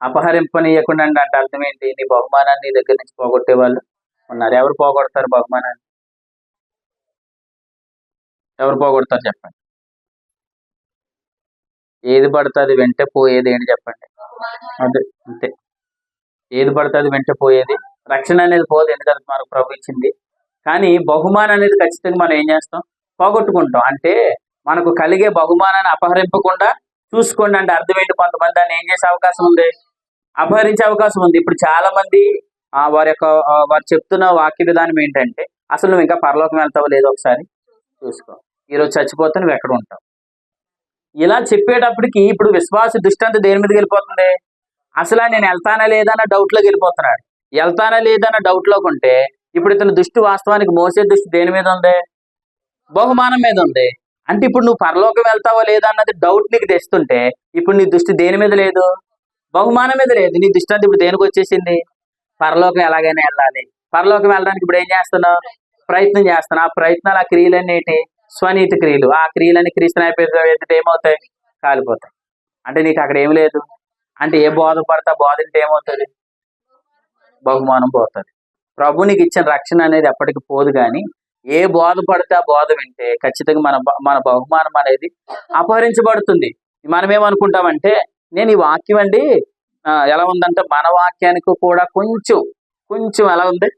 అపహరింపనీయకుండా అంటే అర్థం ఏంటి? నీ బహుమానాన్ని నీ దగ్గర నుంచి పోగొట్టే వాళ్ళు ఉన్నారు. ఎవరు పోగొడతారు బహుమానాన్ని? ఎవరు పోగొడతారు చెప్పండి? ఏది పడుతుంది వెంటే పోయేది ఏంటి చెప్పండి? అదే అంతే. ఏది పడుతుంది వెంటే పోయేది. రక్షణ అనేది పోదు, ఎందుకంటే మనకు ప్రభు ఇచ్చింది. కానీ బహుమానం అనేది ఖచ్చితంగా మనం ఏం చేస్తాం? పోగొట్టుకుంటాం. అంటే మనకు కలిగే బహుమానాన్ని అపహరింపకుండా చూసుకోండి అంటే అర్థం ఏంటి? కొంతమంది దాన్ని ఏం చేసే అవకాశం ఉంది? అపహరించే అవకాశం ఉంది. ఇప్పుడు చాలా మంది వారు చెప్తున్న వాక్య విధానం ఏంటంటే, అసలు నువ్వు ఇంకా పరలోకం వెళ్తావో లేదో ఒకసారి చూసుకో, ఈరోజు చచ్చిపోతే నువ్వు ఎక్కడ ఉంటావు. ఇలా చెప్పేటప్పటికి ఇప్పుడు విశ్వాస దృష్టి అంతా దేని మీదకి వెళ్ళిపోతుంది? అసలు నేను వెళ్తానా లేదా అన్న డౌట్లోకి వెళ్ళిపోతున్నాడు. వెళ్తానా లేదన్న డౌట్లోకి ఉంటే ఇప్పుడు ఇతని దృష్టి వాస్తవానికి మోసే దృష్టి దేని మీద ఉంది? బహుమానం మీద ఉంది. అంటే ఇప్పుడు నువ్వు పరలోకం వెళ్తావో లేదా అన్నది డౌట్ నీకు తెస్తుంటే ఇప్పుడు నీ దృష్టి దేని మీద లేదు? బహుమానం మీద లేదు. నీ దృష్టి అంతా ఇప్పుడు దేనికి వచ్చేసింది? పరలోకం ఎలాగైనా వెళ్ళాలి. పరలోకం వెళ్ళడానికి ఇప్పుడు ఏం చేస్తున్నావు? ప్రయత్నం చేస్తున్నావు. ఆ ప్రయత్నాలు, ఆ క్రియలన్నీ ఏంటి? స్వనీతి క్రియలు. ఆ క్రియలన్నీ క్రీస్తు ఎదుట ఏమవుతాయి? కాలిపోతాయి. అంటే నీకు అక్కడ ఏమి లేదు. అంటే ఏ బోధ పడతా బోధ అంటే ఏమవుతుంది? బహుమానం పోతుంది. ప్రభు నీకు ఇచ్చిన రక్షణ అనేది ఎప్పటికీ పోదు. కానీ ఏ బోధ పడితే ఆ బోధ వింటే ఖచ్చితంగా మన బహుమానం అనేది అపహరించబడుతుంది. మనం ఏమనుకుంటామంటే, నేను ఈ వాక్యం అండి ఎలా ఉందంటే మన వాక్యానికి కూడా కొంచెం ఎలా ఉంది?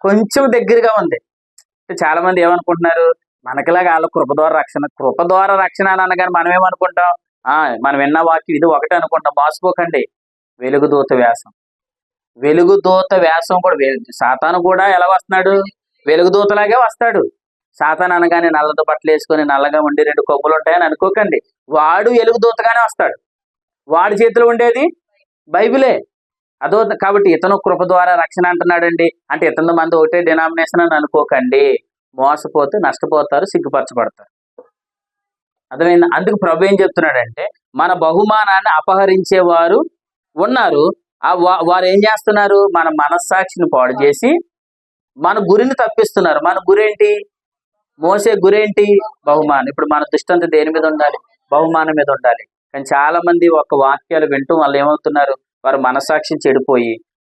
కొంచెం దగ్గరగా ఉంది. చాలా మంది ఏమనుకుంటున్నారు? మనకిలాగా వాళ్ళ కృప ద్వారా రక్షణ అని అనగానే మనం ఏమనుకుంటాం? మనం విన్న వాక్యం ఇది ఒకటే అనుకుంటాం. మోసపోకండి. వెలుగుదూత వ్యాసం కూడా సాతాను కూడా ఎలా వస్తున్నాడు? వెలుగుదూతలాగే వస్తాడు. సాతాను అనగానే నల్లతో బట్టలు వేసుకొని నల్లగా ఉండి 2 కొమ్ములు ఉంటాయని అనుకోకండి. వాడు వెలుగుదూతగానే వస్తాడు. వాడి చేతిలో ఉండేది బైబిలే. కాబట్టి ఇతను కృప ద్వారా రక్షణ అంటున్నాడండి అంటే ఇతను మంది ఒకటే డినామినేషన్ అని అనుకోకండి. మోసపోతే నష్టపోతారు, సిగ్గుపరచబడతారు. అర్థమైంది? అందుకు ప్రభు ఏం చెప్తున్నాడంటే, మన బహుమానాన్ని అపహరించేవారు ఉన్నారు. వారు ఏం చేస్తున్నారు? మన మనస్సాక్షిని పాడు చేసి మన గురిని తప్పిస్తున్నారు. మన గురేంటి? మోసే గురేంటి? బహుమానం. ఇప్పుడు మన దృష్టి అంతా దేని మీద ఉండాలి? బహుమానం మీద ఉండాలి. కానీ చాలా మంది ఒక వాక్యాలు వింటూ వాళ్ళు ఏమవుతున్నారు? వారు మనస్సాక్షిని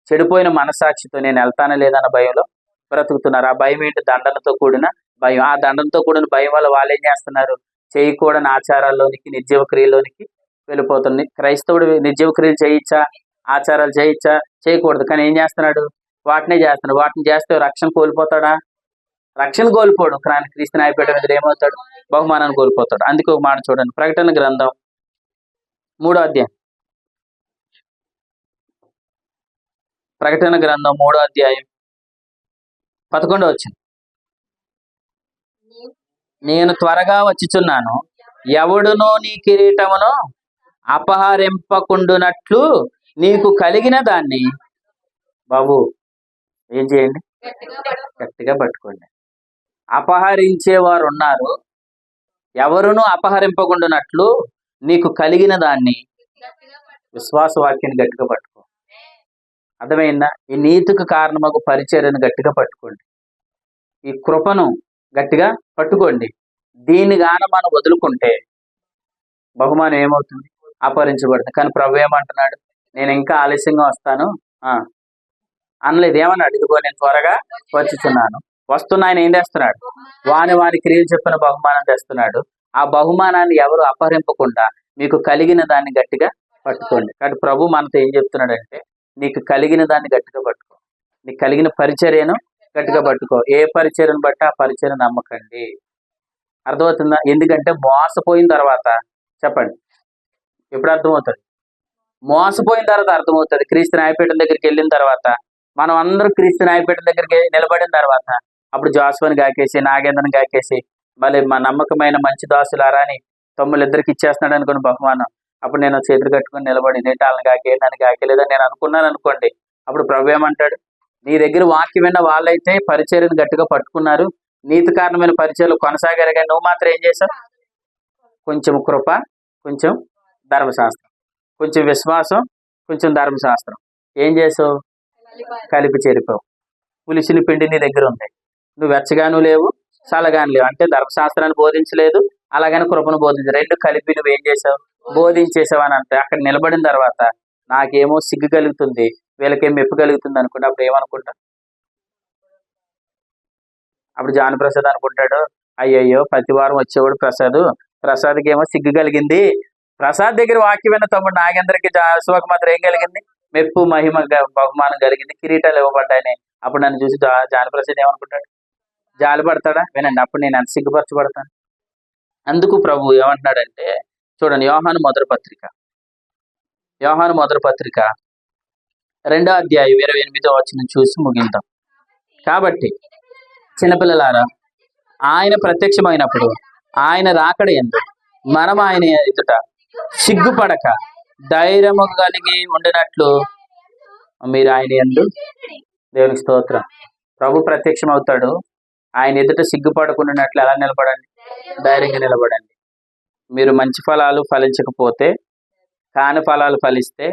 చెడిపోయిన మనస్సాక్షితో నేను వెళ్తానా లేదన్న భయంలో బ్రతుకుతున్నారు. ఆ భయం ఏంటి? దండనతో కూడిన భయం. ఆ దండనతో కూడిన భయం వల్ల వాళ్ళు ఏం చేస్తున్నారు? చేయకూడని ఆచారాల్లోనికి, నిర్జీవ క్రియల్లోనికి వెళ్ళిపోతుంది. క్రైస్తవుడు నిర్జీవ క్రియలు చేయొచ్చా? ఆచారాలు చేయొచ్చా? చేయకూడదు. కానీ ఏం చేస్తున్నాడు? వాటినే చేస్తున్నాడు. వాటిని చేస్తే రక్షణ కోల్పోతాడా? రక్షణ కోల్పోడు. కానీ క్రీస్తు న్యాయపీఠం మీద ఏమవుతాడు? బహుమానాన్ని కోల్పోతాడు. అందుకే ఒక మాట చూడండి, ప్రకటన గ్రంథం 3వ అధ్యాయం. ప్రకటన గ్రంథం 3వ అధ్యాయం 11వ వచనం. నేను త్వరగా వచ్చుచున్నాను, ఎవడునో నీ కిరీటమును అపహరింపకుండునట్లు నీకు కలిగిన దాన్ని బాబు ఏం చేయండి? గట్టిగా పట్టుకోండి. అపహరించేవారు ఉన్నారు. ఎవరునూ అపహరింపకుండునట్లు నీకు కలిగిన దాన్ని, విశ్వాస వాక్యాన్ని గట్టిగా పట్టుకో. అర్థమైందా? ఈ నీతికి కారణమగు పరిచర్యను గట్టిగా పట్టుకోండి. ఈ కృపను గట్టిగా పట్టుకోండి. దీన్ని గాన మనం వదులుకుంటే బహుమానం ఏమవుతుంది? అపహరించబడుతుంది. కానీ ప్రభు ఏమంటున్నాడు? నేను ఇంకా ఆలస్యంగా వస్తాను అనలేదు. ఏమన్నాడు? ఇదిగో నేను త్వరగా వచ్చుచున్నాను. వస్తున్న ఆయన ఏం చేస్తున్నాడు? వాని క్రియలు చెప్పిన బహుమానం తెస్తున్నాడు. ఆ బహుమానాన్ని ఎవరు అపహరింపకుండా మీకు కలిగిన దాన్ని గట్టిగా పట్టుకోండి. కాబట్టి ప్రభు మనతో ఏం చెప్తున్నాడంటే, నీకు కలిగిన దాన్ని గట్టిగా పట్టుకో. నీకు కలిగిన పరిచర్యను గట్టిగా పట్టుకో. ఏ పరిచర్యను బట్టి ఆ పరిచర్య నమ్మకండి. అర్థమవుతుందా? ఎందుకంటే మోసపోయిన తర్వాత, చెప్పండి ఎప్పుడు అర్థమవుతుంది? మోసపోయిన తర్వాత అర్థమవుతుంది. క్రీస్తు న్యాయపీఠం దగ్గరికి వెళ్ళిన తర్వాత, మనం అందరూ క్రీస్తు న్యాయపీఠం దగ్గరికి నిలబడిన తర్వాత, అప్పుడు జోసఫ్ని గాకేసి, నాగేంద్రని గాకేసి, మళ్ళీ మా నమ్మకమైన మంచి దాసులారా అని తమ్ముళ్ళిద్దరికి ఇచ్చేస్తున్నాడు అనుకోండి బహుమానం. అప్పుడు నేను చేతులు కట్టుకుని నిలబడి ఏంటి వాళ్ళని గాకే, నన్ను గాకేలేదని నేను అనుకున్నాను అనుకోండి. అప్పుడు ప్రభు ఏమంటాడు? నీ దగ్గర వాక్యం విన్న వాళ్ళైతే పరిచర్యను గట్టిగా పట్టుకున్నారు, నీతి కారణమైన పరిచయలు కొనసాగారు, కానీ నువ్వు మాత్రం ఏం చేసావు? కొంచెం కృప, కొంచెం ధర్మశాస్త్రం, కొంచెం విశ్వాసం, కొంచెం ధర్మశాస్త్రం ఏం చేసావు? కలిపి చేరిపోవు. పులిసిన పిండి నీ దగ్గర ఉంది, నువ్వు వెచ్చగాను లేవు, చల్లగాను లేవు. అంటే ధర్మశాస్త్రాన్ని బోధించలేదు, అలాగని కృపను బోధించలేదు. రెండు కలిపి నువ్వేం చేసావు? బోధించేసావు అని అంటే అక్కడ నిలబడిన తర్వాత నాకేమో సిగ్గు కలుగుతుంది, వీళ్ళకేం మెప్పు కలుగుతుంది అనుకుంటా. అప్పుడు ఏమనుకుంటా? అప్పుడు జాన్ ప్రసాద్ అనుకుంటాడు, అయ్యయ్యో ప్రతి వారం వచ్చేవాడు ప్రసాద్కి ఏమో సిగ్గు కలిగింది, ప్రసాద్ దగ్గర వాక్యం విన్న తమ్ముడు నాగేంద్రకి జాసువాకి మాత్రం ఏం కలిగింది? మెప్పు, మహిమ, బహుమానం కలిగింది, కిరీటాలు ఇవ్వబడ్డాయని. అప్పుడు నన్ను చూసి జాన్ ప్రసాద్ ఏమనుకుంటాడు? జాలి పడతాడా? వినండి, అప్పుడు నేను ఎంత సిగ్గుపరచబడతాను. అందుకు ప్రభు ఏమంటున్నాడంటే, చూడండి, యోహాను మొదటి పత్రిక 2వ అధ్యాయం 28వ వచనం చూసి ముగిద్దాం. కాబట్టి చిన్నపిల్లలారా, ఆయన ప్రత్యక్షమైనప్పుడు ఆయన రాకడ యందు మనం ఆయన ఎదుట సిగ్గుపడక ధైర్యము కలిగి ఉండినట్లు మీరు ఆయన యందు, దేవునికి స్తోత్రం, ప్రభు ప్రత్యక్షం అవుతాడు, ఆయన ఎదుట సిగ్గుపడకుండానట్లు ఎలా నిలబడండి? ధైర్యంగా నిలబడండి. మీరు మంచి ఫలాలు ఫలించకపోతే, కాని ఫలాలు ఫలిస్తే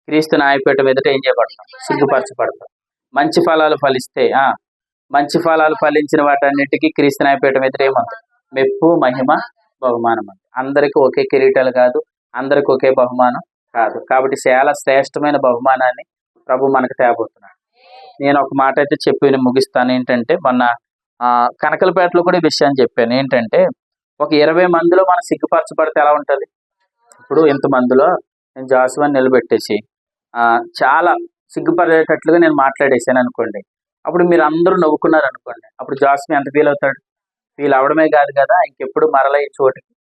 క్రీస్తు న్యాయపీఠం ఎదుట ఏం చేయబడతాం? సిగ్గుపరచబడతాం. మంచి ఫలాలు ఫలిస్తే, మంచి ఫలాలు ఫలించిన వాటన్నిటికీ క్రీస్తు న్యాయపీఠం ఎదుట ఏముంది? మెప్పు, మహిమ, బహుమానం ఉంది. అందరికీ ఒకే కిరీటాలు కాదు, అందరికి ఒకే బహుమానం కాదు. కాబట్టి చాలా శ్రేష్టమైన బహుమానాన్ని ప్రభు మనకు తేబోతున్నాడు. నేను ఒక మాట అయితే చెప్పి ముగిస్తాను. ఏంటంటే, మొన్న కనకలపేటలో కూడా ఈ విషయాన్ని చెప్పాను. ఏంటంటే, ఒక 20 మందిలో మనం సిగ్గుపరచబడితే ఎలా ఉంటుంది? ఇప్పుడు ఇంతమందిలో నేను జాసువాని నిలబెట్టేసి చాలా సిగ్గుపడేటట్లుగా నేను మాట్లాడేసాను అనుకోండి, అప్పుడు మీరు అందరూ నవ్వుకున్నారు అనుకోండి, అప్పుడు జాసువా ఎంత ఫీల్ అవుతాడు? ఫీల్ అవడమే కాదు కదా, ఇంకెప్పుడు మరలా ఈ చోటుకి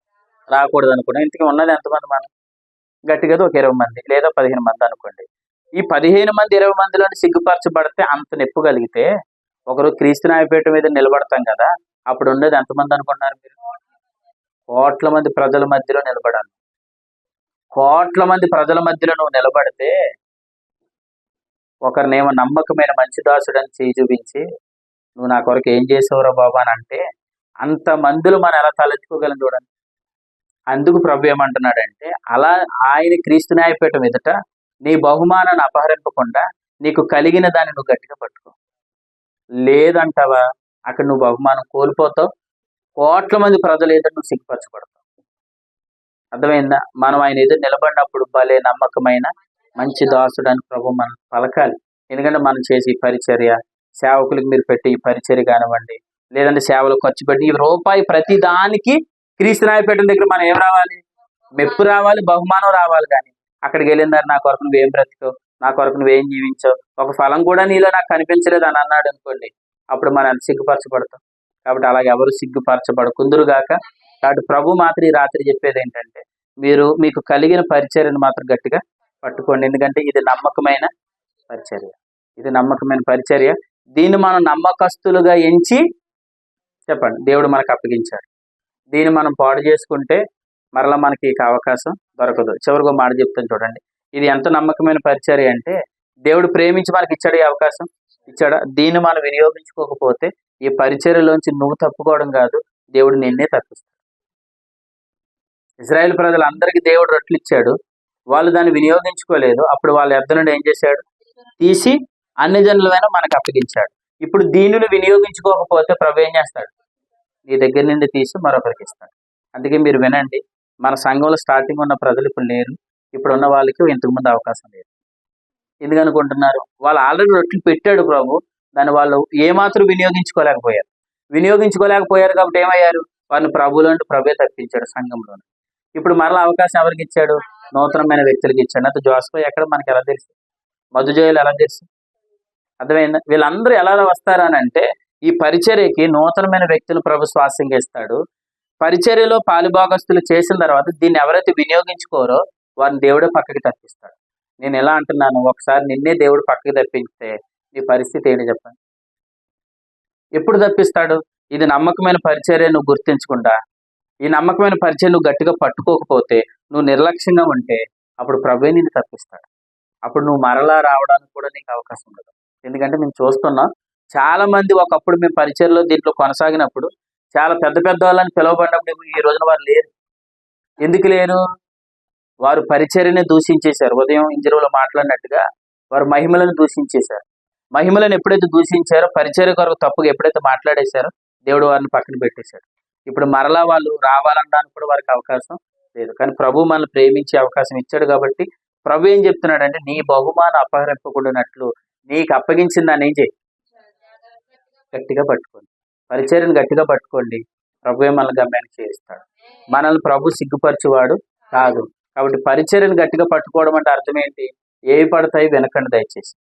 రాకూడదు అనుకోండి. ఇంతకీ ఉన్నది ఎంతమంది? మనం గట్టిగా ఒక 20 మంది లేదా 15 మంది అనుకోండి. ఈ 15 మంది 20 మందిలోని సిగ్గుపరచబడితే అంత నొప్పి కలిగితే ఒకరు క్రీస్తు న్యాయపీఠం మీద నిలబడతాం కదా, అప్పుడు ఉండేది ఎంతమంది అనుకుంటున్నారు మీరు? కోట్ల మంది ప్రజల మధ్యలో నిలబడాలి. కోట్ల మంది ప్రజల మధ్యలో నువ్వు నిలబడితే ఒకరినేమో నమ్మకమైన మంచి దాసుడని చేయి చూపించి నువ్వు నా కొరకు ఏం చేసావురా బాబా అని అంటే, అంత మందిలో మనం ఎలా తలెత్తుకోగలం చూడండి. అందుకు ప్రభు ఏమంటున్నాడంటే, అలా ఆయన క్రీస్తు న్యాయపీఠం ఎదుట నీ బహుమానాన్ని అపహరింపకుండా నీకు కలిగిన దాన్ని నువ్వు గట్టిగా పట్టుకో. లేదంటావా, అక్కడ నువ్వు బహుమానం కోల్పోతావు, కోట్ల మంది ప్రజలు ఎదుట నువ్వు సిగ్గుపరచబడతావు. అర్థమైందా? మనం ఆయన ఎదురు నిలబడినప్పుడు భలే నమ్మకమైన మంచి దాసుడు అని ప్రభు మనం పలకాలి. ఎందుకంటే మనం చేసే ఈ పరిచర్య, సేవకులకు మీరు పెట్టే ఈ పరిచర్య కానివ్వండి, లేదంటే సేవలు ఖర్చు పెట్టి ఈ రూపాయి ప్రతి దానికి క్రీస్తు న్యాయపీఠం దగ్గర మనం ఏం రావాలి? మెప్పు రావాలి, బహుమానం రావాలి. కానీ అక్కడికి వెళ్ళిందారు నా కొరకు నువ్వేం బ్రతికావు, నా కొరకు నువ్వేం జీవించావు, ఒక ఫలం కూడా నీలో నాకు కనిపించలేదు అని అన్నాడు అనుకోండి, అప్పుడు మనం ఎంత సిగ్గుపరచబడతాం. కాబట్టి అలాగే ఎవరు సిగ్గుపరచబడకుందురుగాక. కాబట్టి ప్రభు మాత్రం ఈ రాత్రి చెప్పేది ఏంటంటే, మీకు కలిగిన పరిచర్యను మాత్రం గట్టిగా పట్టుకోండి. ఎందుకంటే ఇది నమ్మకమైన పరిచర్య. దీన్ని మనం నమ్మకస్తులుగా ఎంచి చెప్పండి దేవుడు మనకు అప్పగించాడు. దీన్ని మనం పాడు చేసుకుంటే మరలా మనకి ఇక అవకాశం దొరకదు. చివరిగా మాట చెప్తాను చూడండి, ఇది ఎంత నమ్మకమైన పరిచర్య అంటే, దేవుడు ప్రేమించి మనకి ఇచ్చాడు, ఈ అవకాశం ఇచ్చాడా? దీన్ని మనం వినియోగించుకోకపోతే ఈ పరిచర్యలోంచి నువ్వు తప్పుకోవడం కాదు, దేవుడు నిన్నే తప్పిస్తాడు. ఇజ్రాయేల్ ప్రజలందరికీ దేవుడు రొట్టెలు ఇచ్చాడు, వాళ్ళు దాన్ని వినియోగించుకోలేదు. అప్పుడు వాళ్ళ యొద్ద నుండి ఏం చేశాడు? తీసి అన్ని జనులైనా మనకు అప్పగించాడు. ఇప్పుడు దీనిని వినియోగించుకోకపోతే ప్రభు ఏం చేస్తాడు? నీ దగ్గర నుండి తీసి మరొకరికి ఇస్తాడు. అందుకే మీరు వినండి, మన సంఘంలో స్టార్టింగ్ ఉన్న ప్రజలు ఇప్పుడు లేరు, ఇప్పుడు ఉన్న వాళ్ళకి ఇంతకుముందు అవకాశం లేదు. ఎందుకనుకుంటున్నారు? వాళ్ళు ఆల్రెడీ రొట్టెలు పెట్టాడు ప్రభు, దాన్ని వాళ్ళు ఏమాత్రం వినియోగించుకోలేకపోయారు కాబట్టి ఏమయ్యారు? వారిని ప్రభువులంటూ ప్రభే తప్పించాడు సంఘంలో. ఇప్పుడు మరలా అవకాశం ఎవరికి ఇచ్చాడు? నూతనమైన వ్యక్తులకి ఇచ్చాడు. అయితే జోసఫ్ ఎక్కడ మనకి ఎలా తెలుసు? మధుజయులు ఎలా తెలుసు? అర్థమైందా? వీళ్ళందరూ ఎలా వస్తారని అంటే, ఈ పరిచర్యకి నూతనమైన వ్యక్తులు ప్రభు స్వాస్థ్యంగా ఇస్తాడు. పరిచర్యలో పాలుభాగస్తులు చేసిన తర్వాత దీన్ని ఎవరైతే వినియోగించుకోరో వారిని దేవుడే పక్కకి తప్పిస్తాడు. నేను ఎలా అంటున్నాను, ఒకసారి నిన్నే దేవుడు పక్కకి తప్పిస్తే నీ పరిస్థితి ఏంటి చెప్పండి? ఎప్పుడు తప్పిస్తాడు? ఇది నమ్మకమైన పరిచర్య నువ్వు గుర్తించకుండా, ఈ నమ్మకమైన పరిచయం నువ్వు గట్టిగా పట్టుకోకపోతే, నువ్వు నిర్లక్ష్యంగా ఉంటే అప్పుడు ప్రభువే నిన్ను తప్పిస్తాడు. అప్పుడు నువ్వు మరలా రావడానికి కూడా నీకు అవకాశం ఉండదు. ఎందుకంటే మేము చూస్తున్నాం, చాలా మంది ఒకప్పుడు మేము పరిచయలో దీంట్లో కొనసాగినప్పుడు చాలా పెద్ద పెద్ద వాళ్ళని పిలువబడినప్పుడు ఈ రోజున వారు లేరు. ఎందుకు లేరు? వారు పరిచర్యని దూషించేశారు. ఉదయం ఇంజరువులో మాట్లాడినట్టుగా వారు మహిమలను దూషించేశారు. మహిమలను ఎప్పుడైతే దూషించారో, పరిచర్య కొరకు తప్పుగా ఎప్పుడైతే మాట్లాడేశారో, దేవుడు వారిని పక్కన పెట్టేశాడు. ఇప్పుడు మరలా వాళ్ళు రావాలనడానికి కూడా వారికి అవకాశం లేదు. కానీ ప్రభు మనల్ని ప్రేమించే అవకాశం ఇచ్చాడు కాబట్టి ప్రభు ఏం చెప్తున్నాడంటే, నీ బహుమానం అపహరింపకూడనట్లు నీకు అప్పగించిన దాన్ని ఏం చేయి, గట్టిగా పట్టుకోండి. పరిచర్యను గట్టిగా పట్టుకోండి. ప్రభువే మనల్ని గమ్యానికి చేయిస్తాడు. మనల్ని ప్రభు సిగ్గుపరచువాడు కాదు. కాబట్టి పరిచర్యను గట్టిగా పట్టుకోవడం అంటే అర్థం ఏంటి? ఏవి పడతాయి వినకండి దయచేసి.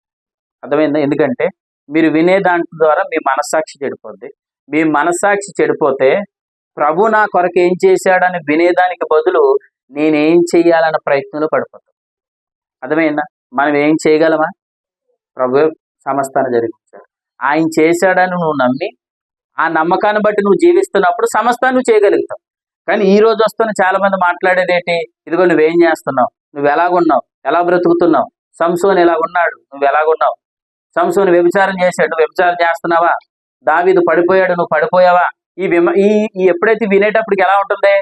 అర్థమైందా? ఎందుకంటే మీరు వినే దాని ద్వారా మీ మనస్సాక్షి చెడిపోద్ది. మీ మనస్సాక్షి చెడిపోతే ప్రభు నా కొరకు ఏం చేశాడని వినేదానికి బదులు నేనేం చెయ్యాలన్న ప్రయత్నంలో పడిపోతాం. అర్థమైందా? మనం ఏం చేయగలమా? ప్రభు సమస్తాన్ని జరిగించాడు. ఆయన చేశాడని నువ్వు నమ్మి ఆ నమ్మకాన్ని బట్టి నువ్వు జీవిస్తున్నప్పుడు సమస్తాన్ని నువ్వు చేయగలుగుతావు. కానీ ఈ రోజు వస్తున్న చాలా మంది మాట్లాడేదేంటి? ఇదిగో నువ్వేం చేస్తున్నావు, నువ్వు ఎలాగున్నావు, ఎలా బ్రతుకుతున్నావు, సంసోను ఎలాగున్నాడు, నువ్వు ఎలాగున్నావు, సంసోను వ్యభిచారం చేశాడు, నువ్వు వ్యభిచారం చేస్తున్నావా, దావీదు పడిపోయాడు, నువ్వు పడిపోయావా? ఈ ఎప్పుడైతే వినేటప్పటికి ఎలా ఉంటుంది?